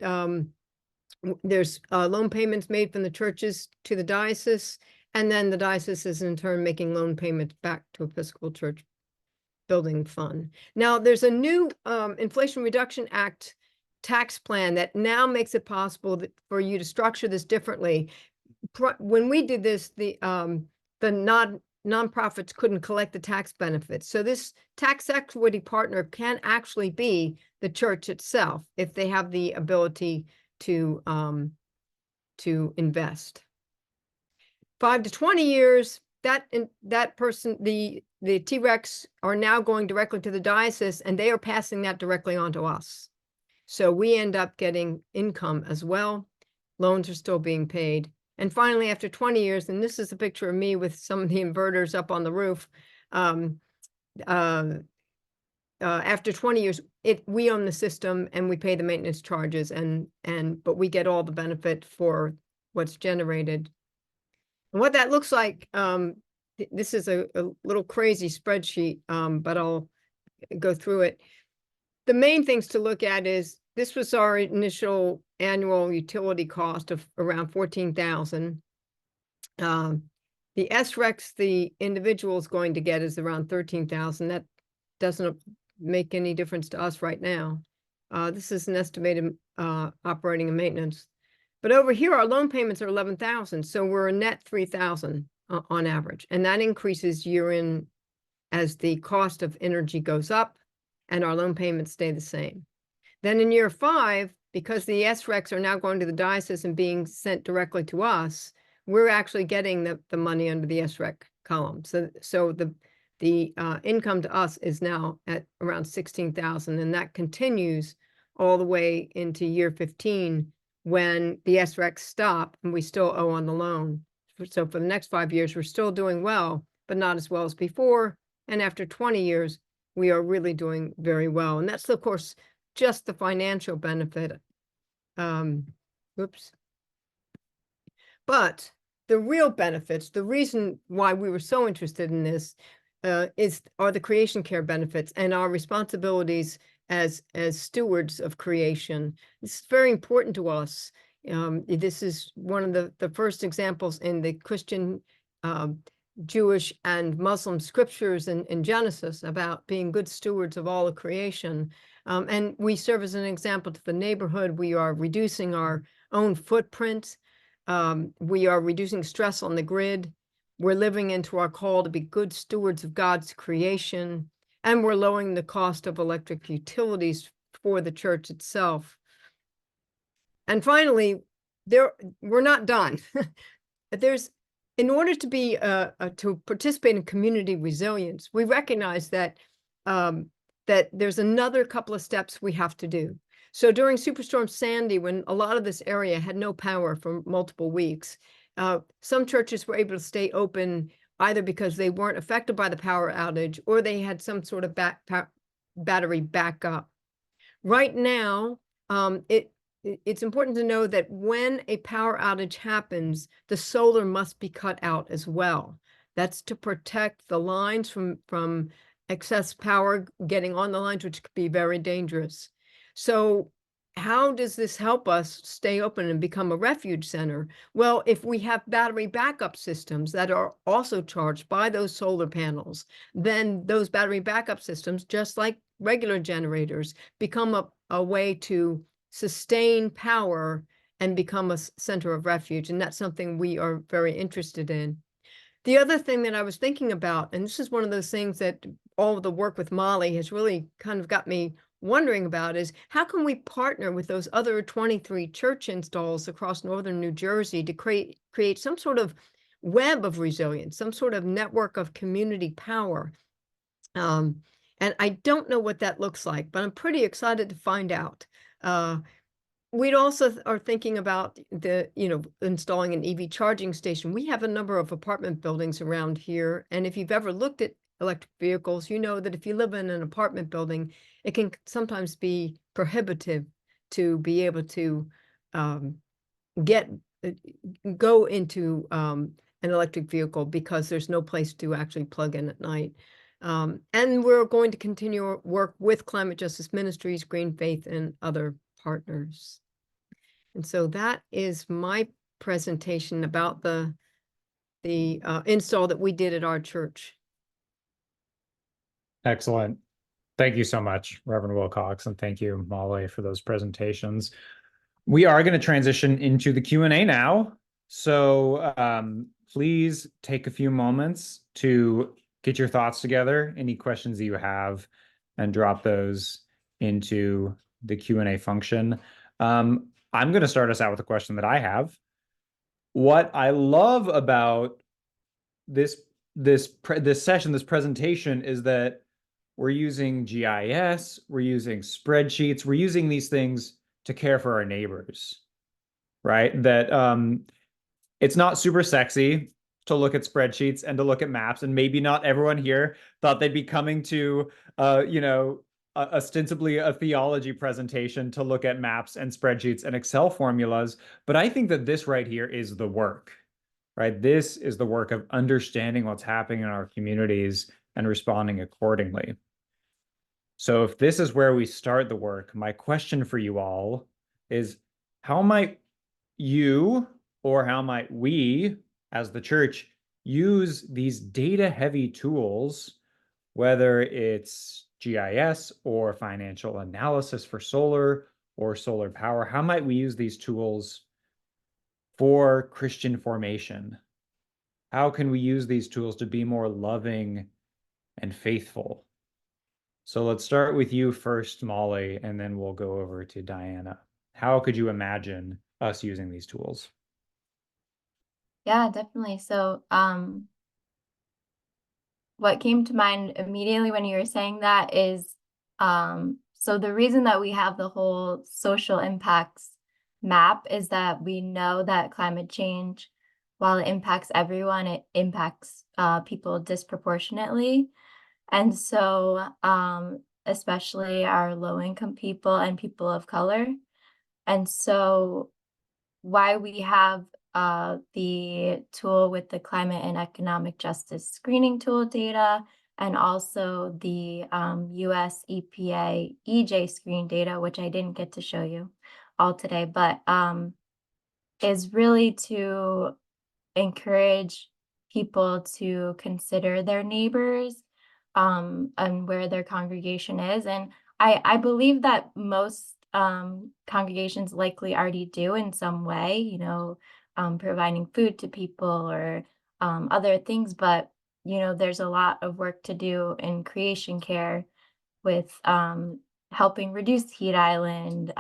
there's loan payments made from the churches to the diocese. And then the diocese is in turn making loan payments back to Episcopal Church Building Fund. Now, there's a new Inflation Reduction Act tax plan that now makes it possible for you to structure this differently. When we did this, the nonprofits couldn't collect the tax benefits. So this tax equity partner can actually be the church itself if they have the ability to invest. 5 to 20 years, that person, the T-Rex are now going directly to the diocese, and they are passing that directly on to us. So we end up getting income as well. Loans are still being paid. And finally, after 20 years, and this is a picture of me with some of the inverters up on the roof, after 20 years, we own the system and we pay the maintenance charges, but we get all the benefit for what's generated. And what that looks like, this is a little crazy spreadsheet, but I'll go through it. The main things to look at is this was our initial annual utility cost of around 14,000. The SREX, the individual is going to get is around 13,000. That doesn't make any difference to us right now. This is an estimated operating and maintenance. But over here, our loan payments are 11,000. So we're a net 3,000 on average. And that increases year in as the cost of energy goes up and our loan payments stay the same. Then in year 5, because the SREX are now going to the diocese and being sent directly to us, we're actually getting the money under the SREC column. So the income to us is now at around 16,000, and that continues all the way into year 15 when the SRECs stop and we still owe on the loan. So for the next 5 years, we're still doing well, but not as well as before. And after 20 years, we are really doing very well. And that's, of course, just the financial benefit. Oops. But the real benefits, the reason why we were so interested in this are the creation care benefits and our responsibilities as stewards of creation. This is very important to us. This is one of the first examples in the Christian, Jewish, and Muslim scriptures in Genesis about being good stewards of all of creation. And we serve as an example to the neighborhood. We are reducing our own footprint. We are reducing stress on the grid. We're living into our call to be good stewards of God's creation. And we're lowering the cost of electric utilities for the church itself. And finally, we're not done. In order to be to participate in community resilience, we recognize that that there's another couple of steps we have to do. So during Superstorm Sandy, when a lot of this area had no power for multiple weeks, some churches were able to stay open either because they weren't affected by the power outage or they had some sort of battery backup. Right now, it's important to know that when a power outage happens, the solar must be cut out as well. That's to protect the lines from excess power getting on the lines, which could be very dangerous. So how does this help us stay open and become a refuge center? Well, if we have battery backup systems that are also charged by those solar panels, then those battery backup systems, just like regular generators, become a way to sustain power and become a center of refuge. And that's something we are very interested in. The other thing that I was thinking about, and this is one of those things that all of the work with Molly has really kind of got me wondering about, is how can we partner with those other 23 church installs across northern New Jersey to create some sort of web of resilience, some sort of network of community power. And I don't know what that looks like, but I'm pretty excited to find out. We'd also are thinking about installing an EV charging station. We have a number of apartment buildings around here. And if you've ever looked at electric vehicles, you know that if you live in an apartment building, it can sometimes be prohibitive to be able to go into an electric vehicle because there's no place to actually plug in at night. And we're going to continue work with Climate Justice Ministries, Green Faith, and other partners. And so that is my presentation about the install that we did at our church. Excellent. Thank you so much, Reverend Wilcox, and thank you, Molly, for those presentations. We are going to transition into the Q&A now. So please take a few moments to get your thoughts together, any questions that you have, and drop those into the Q&A function. I'm going to start us out with a question that I have. What I love about this this presentation is that we're using GIS, we're using spreadsheets, we're using these things to care for our neighbors, right? That it's not super sexy to look at spreadsheets and to look at maps, and maybe not everyone here thought they'd be coming to ostensibly a theology presentation to look at maps and spreadsheets and Excel formulas, but I think that this right here is the work, right? This is the work of understanding what's happening in our communities and responding accordingly. So if this is where we start the work, my question for you all is, how might you, or how might we as the church, use these data-heavy tools, whether it's GIS or financial analysis for solar or solar power? How might we use these tools for Christian formation? How can we use these tools to be more loving and faithful? So let's start with you first, Molly, and then we'll go over to Diana. How could you imagine us using these tools? Yeah, definitely. So, what came to mind immediately when you were saying that is, so the reason that we have the whole social impacts map is that we know that climate change, while it impacts everyone, it impacts people disproportionately. And so, especially our low-income people and people of color. And so why we have the tool with the climate and economic justice screening tool data, and also the US EPA EJ screen data, which I didn't get to show you all today, but is really to encourage people to consider their neighbors and where their congregation is. And I believe that most congregations likely already do in some way, providing food to people or other things. But, there's a lot of work to do in creation care with helping reduce heat island,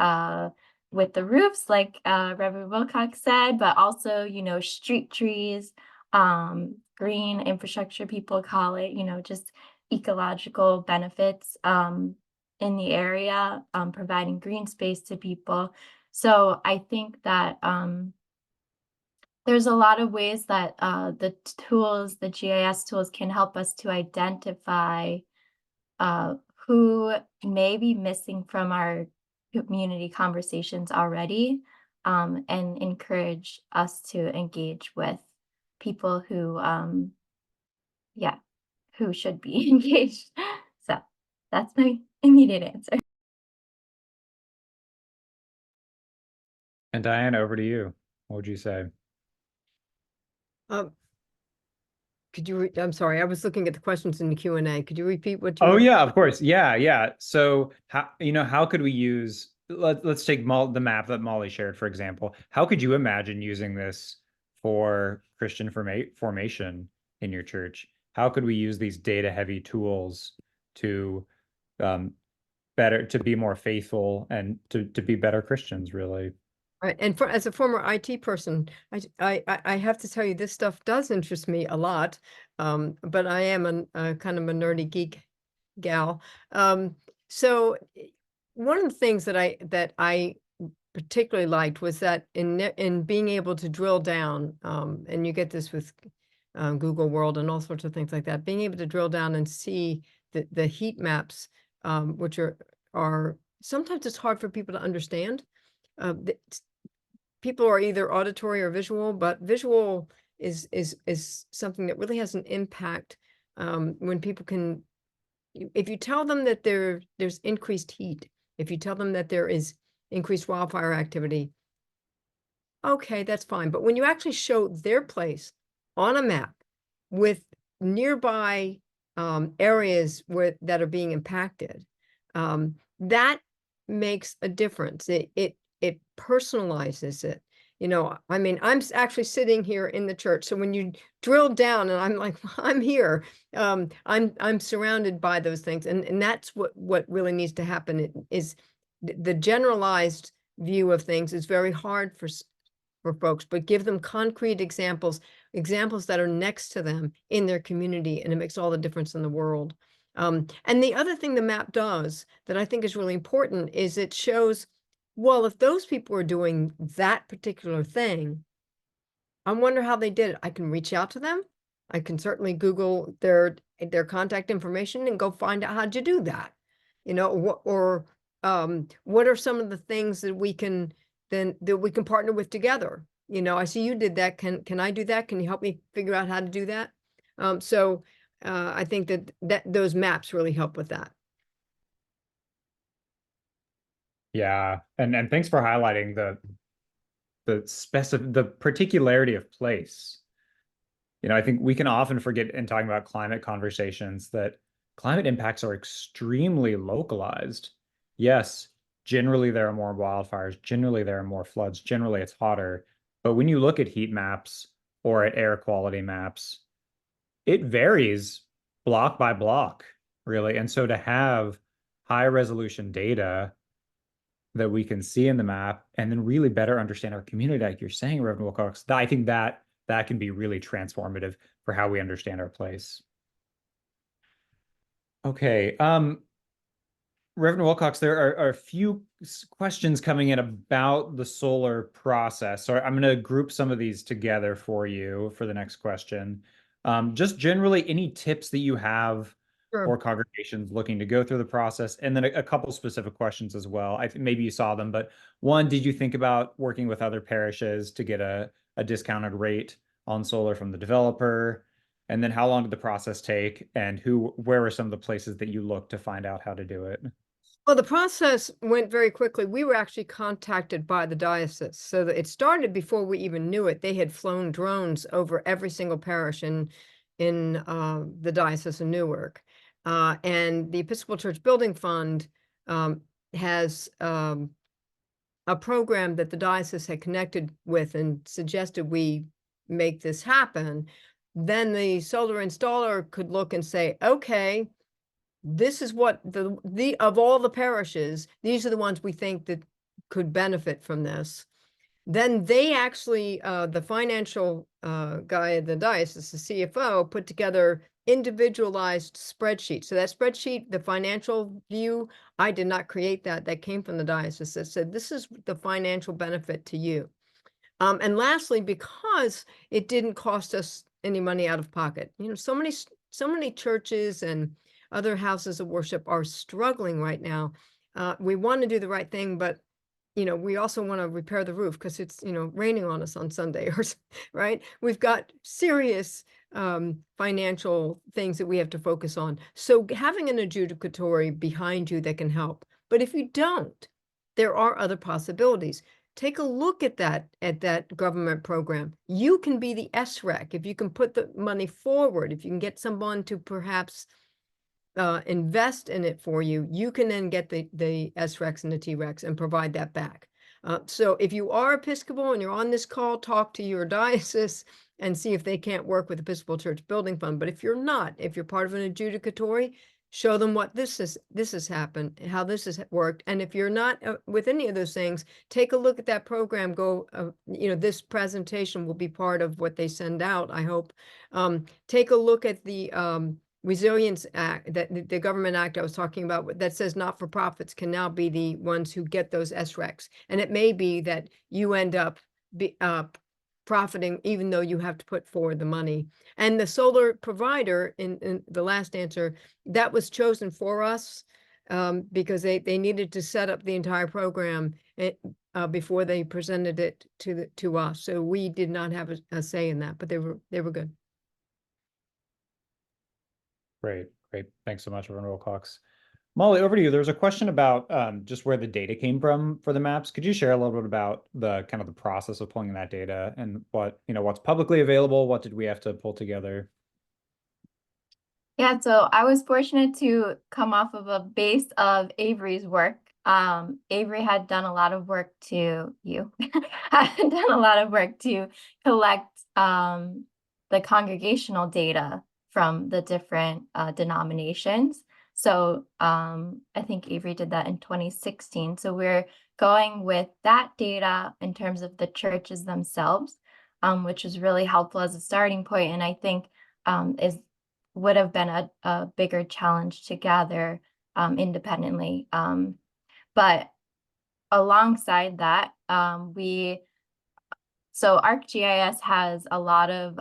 with the roofs, like Reverend Wilcox said, but also, street trees, green infrastructure, people call it, just ecological benefits in the area, providing green space to people. So I think that there's a lot of ways that the GIS tools can help us to identify who may be missing from our community conversations already, and encourage us to engage with people who, who should be engaged. So that's my immediate answer. And Diana, over to you. What would you say? Could you, I'm sorry, I was looking at the questions in the Q&A. Could you repeat what you Oh were? yeah, of course. Yeah. So how could we use, let's take the map that Molly shared, for example. How could you imagine using this for Christian formation in your church? How could we use these data-heavy tools to to be more faithful and to be better Christians, really? Right. And as a former IT person, I have to tell you, this stuff does interest me a lot. But I am a kind of a nerdy geek gal. So one of the things that I particularly liked was that in being able to drill down, and you get this with Google World and all sorts of things like that, being able to drill down and see the heat maps, which are sometimes it's hard for people to understand. People are either auditory or visual, but visual is something that really has an impact when people can, if you tell them that there's increased heat, if you tell them that there is increased wildfire activity, okay, that's fine. But when you actually show their place on a map with nearby areas that are being impacted, that makes a difference. It personalizes it. I mean, I'm actually sitting here in the church. So when you drill down and I'm like, I'm here, I'm surrounded by those things. And that's what really needs to happen is the generalized view of things is very hard for folks, but give them concrete examples that are next to them in their community, and it makes all the difference in the world. And the other thing the map does that I think is really important is it shows, well, if those people are doing that particular thing, I wonder how they did it. I can reach out to them. I can certainly Google their contact information and go find out how'd you do that, what are some of the things that we can partner with together. I see you did that. Can I do that? Can you help me figure out how to do that? So I think that those maps really help with that. Yeah, and thanks for highlighting the particularity of place. I think we can often forget in talking about climate conversations that climate impacts are extremely localized. Yes, generally there are more wildfires, generally there are more floods, generally it's hotter. But when you look at heat maps or at air quality maps, it varies block by block, really. And so to have high resolution data that we can see in the map and then really better understand our community, like you're saying, Reverend Wilcox, I think that can be really transformative for how we understand our place. Okay. Reverend Wilcox, there are a few questions coming in about the solar process. So I'm going to group some of these together for you for the next question. Just generally, any tips that you have for congregations looking to go through the process, and then a couple specific questions as well. I think maybe you saw them, but one, did you think about working with other parishes to get a discounted rate on solar from the developer? And then how long did the process take, and where were some of the places that you looked to find out how to do it? Well, the process went very quickly. We were actually contacted by the diocese, so that it started before we even knew it. They had flown drones over every single parish in the Diocese of Newark. And the Episcopal Church Building Fund has a program that the diocese had connected with and suggested we make this happen. Then the solar installer could look and say, okay, this is what of all the parishes, these are the ones we think that could benefit from this. Then they actually, the financial guy at the diocese, the CFO, put together individualized spreadsheets. So that spreadsheet, the financial view, I did not create that. That came from the diocese that said, this is the financial benefit to you. And lastly, because it didn't cost us any money out of pocket. So many churches and other houses of worship are struggling right now. We want to do the right thing, but we also want to repair the roof because it's raining on us on Sunday, right? We've got serious financial things that we have to focus on. So having an adjudicatory behind you that can help. But if you don't, there are other possibilities. Take a look at that government program. You can be the SREC if you can put the money forward. If you can get someone to perhaps invest in it for you, you can then get the SRECs and the TRECs and provide that back. So if you are Episcopal and you're on this call, talk to your diocese and see if they can't work with Episcopal Church Building Fund. But if you're not, if you're part of an adjudicatory, show them what this has happened, how this has worked. And if you're not with any of those things, take a look at that program. This presentation will be part of what they send out, I hope. Take a look at the Resilience Act, that the government act I was talking about, that says not-for-profits can now be the ones who get those SRECs. And it may be that you end up profiting even though you have to put forward the money. And the solar provider, in the last answer, that was chosen for us because they needed to set up the entire program before they presented it to us. So we did not have a say in that, but they were good. Great. Thanks so much, Reverend Wilcox. Molly, over to you. There's a question about just where the data came from for the maps. Could you share a little bit about the process of pulling that data and what's publicly available? What did we have to pull together? Yeah, so I was fortunate to come off of a base of Avery's work. Avery had done a lot of work to collect the congregational data from the different denominations. So I think Avery did that in 2016. So we're going with that data in terms of the churches themselves, which is really helpful as a starting point, and I think would have been a bigger challenge to gather independently. But alongside that, so ArcGIS has a lot of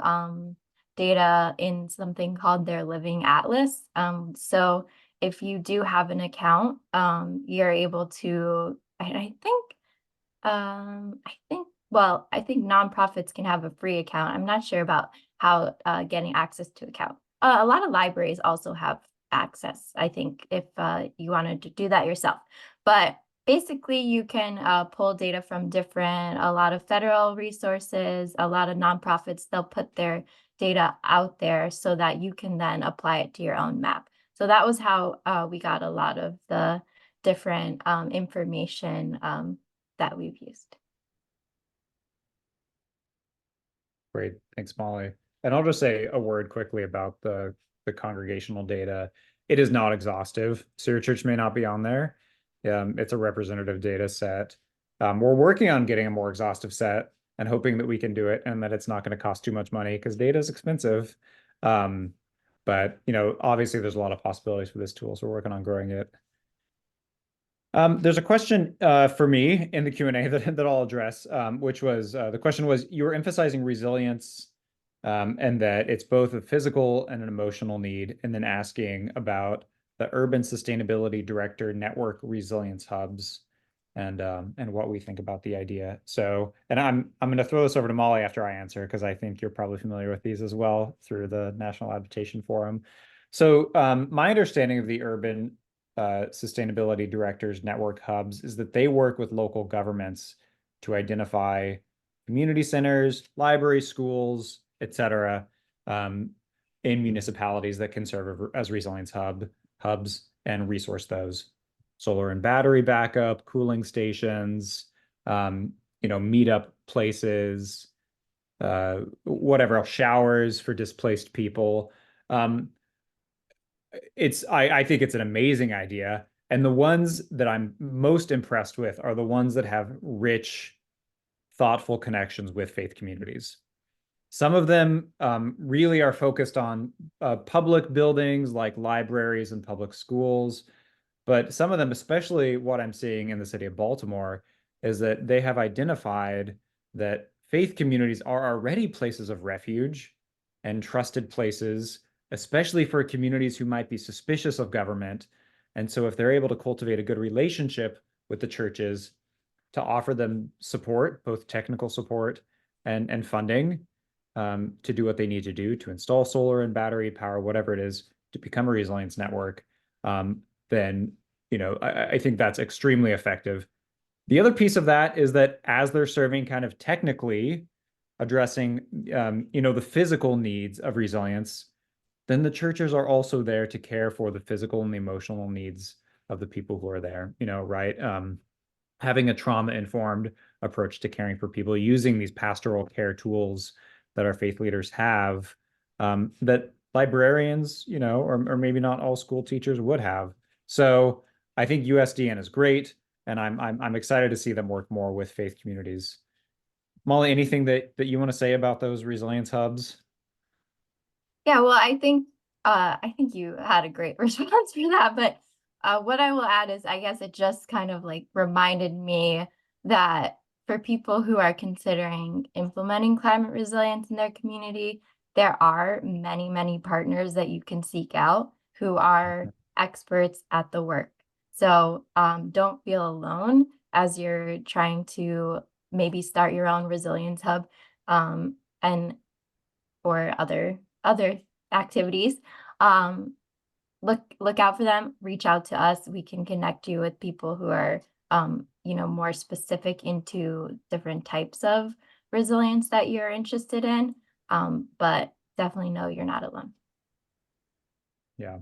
data in something called their Living Atlas. So if you do have an account, you're able to, I think nonprofits can have a free account. I'm not sure about how getting access to account. A lot of libraries also have access, I think, if you wanted to do that yourself. But basically, you can pull data from a lot of federal resources, a lot of nonprofits, they'll put their data out there so that you can then apply it to your own map. So that was how we got a lot of the different information that we've used. Great, thanks, Molly. And I'll just say a word quickly about the congregational data. It is not exhaustive, so your church may not be on there. It's a representative data set. We're working on getting a more exhaustive set and hoping that we can do it and that it's not going to cost too much money because data is expensive. But obviously there's a lot of possibilities for this tool, so we're working on growing it. There's a question for me in the Q&A that I'll address, which was, the question was, you were emphasizing resilience and that it's both a physical and an emotional need, and then asking about the Urban Sustainability Director Network Resilience Hubs and what we think about the idea. So, and I'm going to throw this over to Molly after I answer, because I think you're probably familiar with these as well through the National Adaptation Forum. So my understanding of the Urban Sustainability Directors Network Hubs is that they work with local governments to identify community centers, libraries, schools, etc., in municipalities that can serve as resilience hubs and resource those. Solar and battery backup, cooling stations, meetup places, whatever else, showers for displaced people. I think it's an amazing idea. And the ones that I'm most impressed with are the ones that have rich, thoughtful connections with faith communities. Some of them really are focused on public buildings like libraries and public schools. But some of them, especially what I'm seeing in the city of Baltimore, is that they have identified that faith communities are already places of refuge and trusted places, especially for communities who might be suspicious of government. And so if they're able to cultivate a good relationship with the churches to offer them support, both technical support and funding, to do what they need to do to install solar and battery power, whatever it is, to become a resilience network, then I think that's extremely effective. The other piece of that is that as they're serving kind of technically addressing the physical needs of resilience, then the churches are also there to care for the physical and the emotional needs of the people who are there, right? Having a trauma-informed approach to caring for people, using these pastoral care tools that our faith leaders have, that librarians, or maybe not all school teachers would have. So I think USDN is great, and I'm excited to see them work more with faith communities. Molly, anything that you want to say about those resilience hubs? Yeah, well, I think you had a great response for that, but what I will add is, I guess it just kind of like reminded me that for people who are considering implementing climate resilience in their community, there are many, many partners that you can seek out who are experts at the work. So don't feel alone as you're trying to maybe start your own resilience hub and or other activities. Look out for them, reach out to us. We can connect you with people who are more specific into different types of resilience that you're interested in. But definitely know you're not alone. Yeah.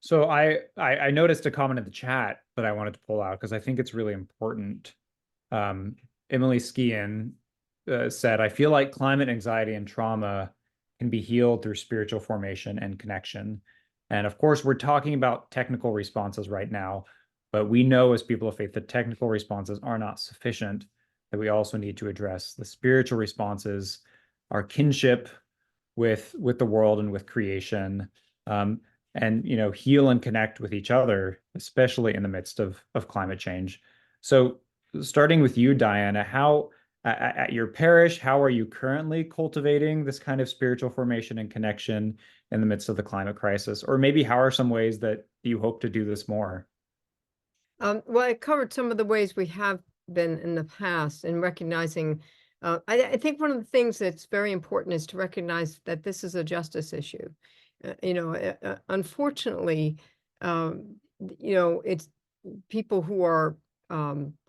So I noticed a comment in the chat that I wanted to pull out because I think it's really important. Emily Skian said, I feel like climate anxiety and trauma can be healed through spiritual formation and connection. And of course, we're talking about technical responses right now. But we know as people of faith that technical responses are not sufficient, that we also need to address the spiritual responses, our kinship with the world and with creation, and heal and connect with each other, especially in the midst of climate change. So starting with you, Diana, how at your parish, how are you currently cultivating this kind of spiritual formation and connection in the midst of the climate crisis? Or maybe how are some ways that you hope to do this more? Well, I covered some of the ways we have been in the past in recognizing. I think one of the things that's very important is to recognize that this is a justice issue. Unfortunately, it's people who are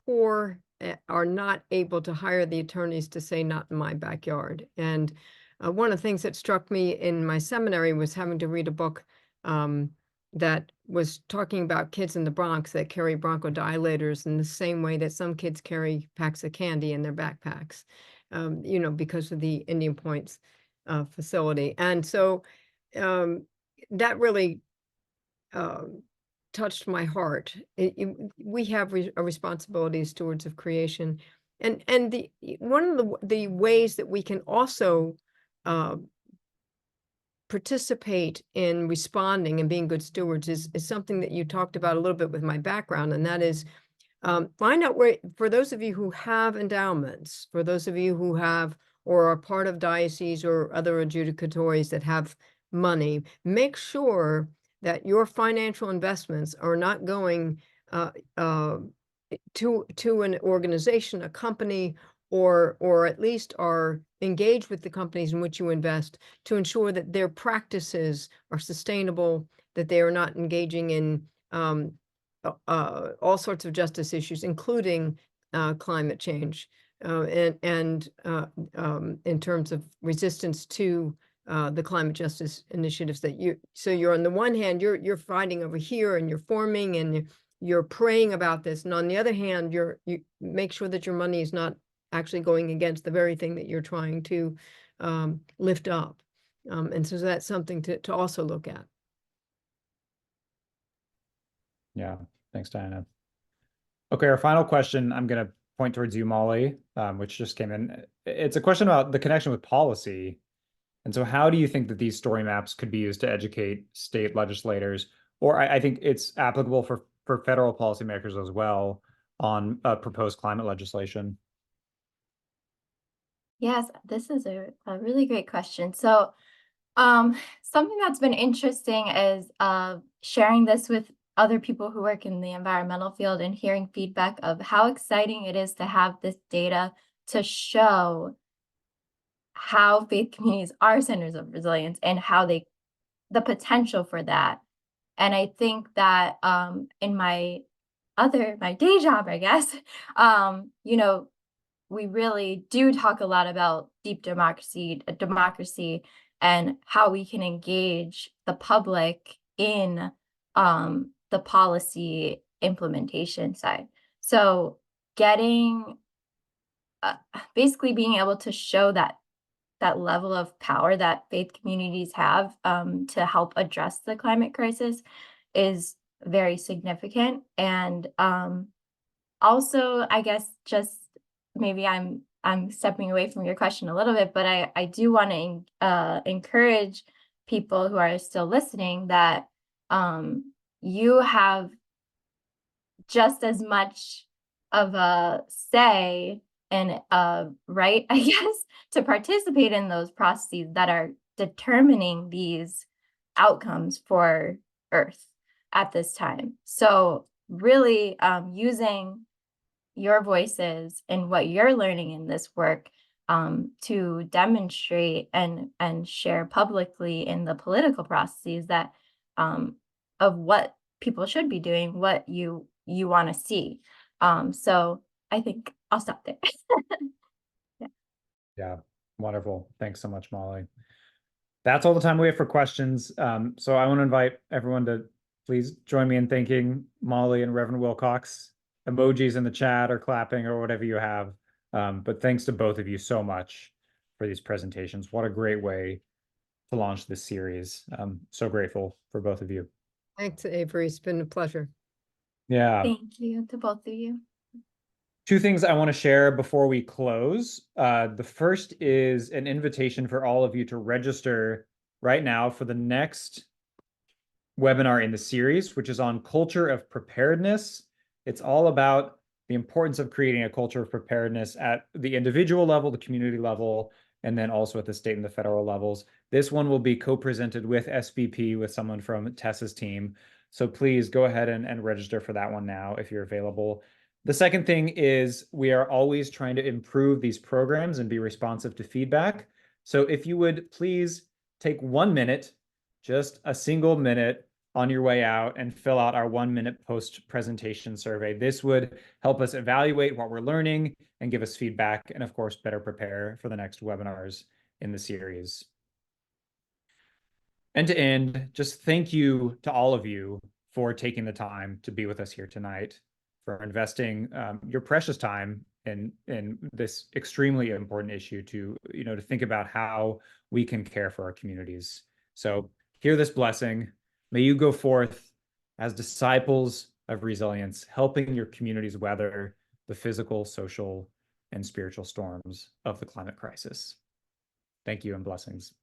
poor are not able to hire the attorneys to say "not in my backyard." And one of the things that struck me in my seminary was having to read a book that was talking about kids in the Bronx that carry bronchodilators in the same way that some kids carry packs of candy in their backpacks, because of the Indian Points facility. And so that really touched my heart. We have a responsibility as stewards of creation. And one of the ways that we can also participate in responding and being good stewards is something that you talked about a little bit with my background, and that is find out where, for those of you who have endowments, for those of you who have or are part of dioceses or other adjudicatories that have money, make sure that your financial investments are not going to an organization, a company, or at least are engaged with the companies in which you invest to ensure that their practices are sustainable, that they are not engaging in all sorts of justice issues, including climate change, and in terms of resistance to the climate justice initiatives that so you're on the one hand, you're fighting over here and you're forming and you're praying about this. And on the other hand, you make sure that your money is not actually going against the very thing that you're trying to lift up. And so that's something to also look at. Yeah, thanks, Diana. Okay, our final question, I'm going to point towards you, Molly, which just came in. It's a question about the connection with policy. And so how do you think that these story maps could be used to educate state legislators? Or I think it's applicable for federal policymakers as well on proposed climate legislation. Yes, this is a really great question. So something that's been interesting is sharing this with other people who work in the environmental field and hearing feedback of how exciting it is to have this data to show how faith communities are centers of resilience and how the potential for that. And I think that in my day job, I guess, we really do talk a lot about deep democracy, and how we can engage the public in the policy implementation side. So getting, basically being able to show that level of power that faith communities have to help address the climate crisis is very significant. And also, I guess, just maybe I'm stepping away from your question a little bit, but I do want to encourage people who are still listening that you have just as much of a say and right, I guess, to participate in those processes that are determining these outcomes for Earth at this time. So really using your voices and what you're learning in this work to demonstrate and share publicly in the political processes that of what people should be doing, what you want to see. So I think I'll stop there. Yeah, wonderful. Thanks so much, Molly. That's all the time we have for questions. So I want to invite everyone to please join me in thanking Molly and Reverend Wilcox. Emojis in the chat or clapping or whatever you have. But thanks to both of you so much for these presentations. What a great way to launch this series. I'm so grateful for both of you. Thanks, Avery. It's been a pleasure. Yeah. Thank you to both of you. Two things I want to share before we close. The first is an invitation for all of you to register right now for the next webinar in the series, which is on culture of preparedness. It's all about the importance of creating a culture of preparedness at the individual level, the community level, and then also at the state and the federal levels. This one will be co-presented with SBP, with someone from Tessa's team. So please go ahead and register for that one now if you're available. The second thing is we are always trying to improve these programs and be responsive to feedback. So if you would please take 1 minute, just a single minute on your way out, and fill out our 1-minute post-presentation survey. This would help us evaluate what we're learning and give us feedback, and of course, better prepare for the next webinars in the series. And to end, just thank you to all of you for taking the time to be with us here tonight, for investing your precious time in this extremely important issue to think about how we can care for our communities. So hear this blessing. May you go forth as disciples of resilience, helping your communities weather the physical, social, and spiritual storms of the climate crisis. Thank you and blessings.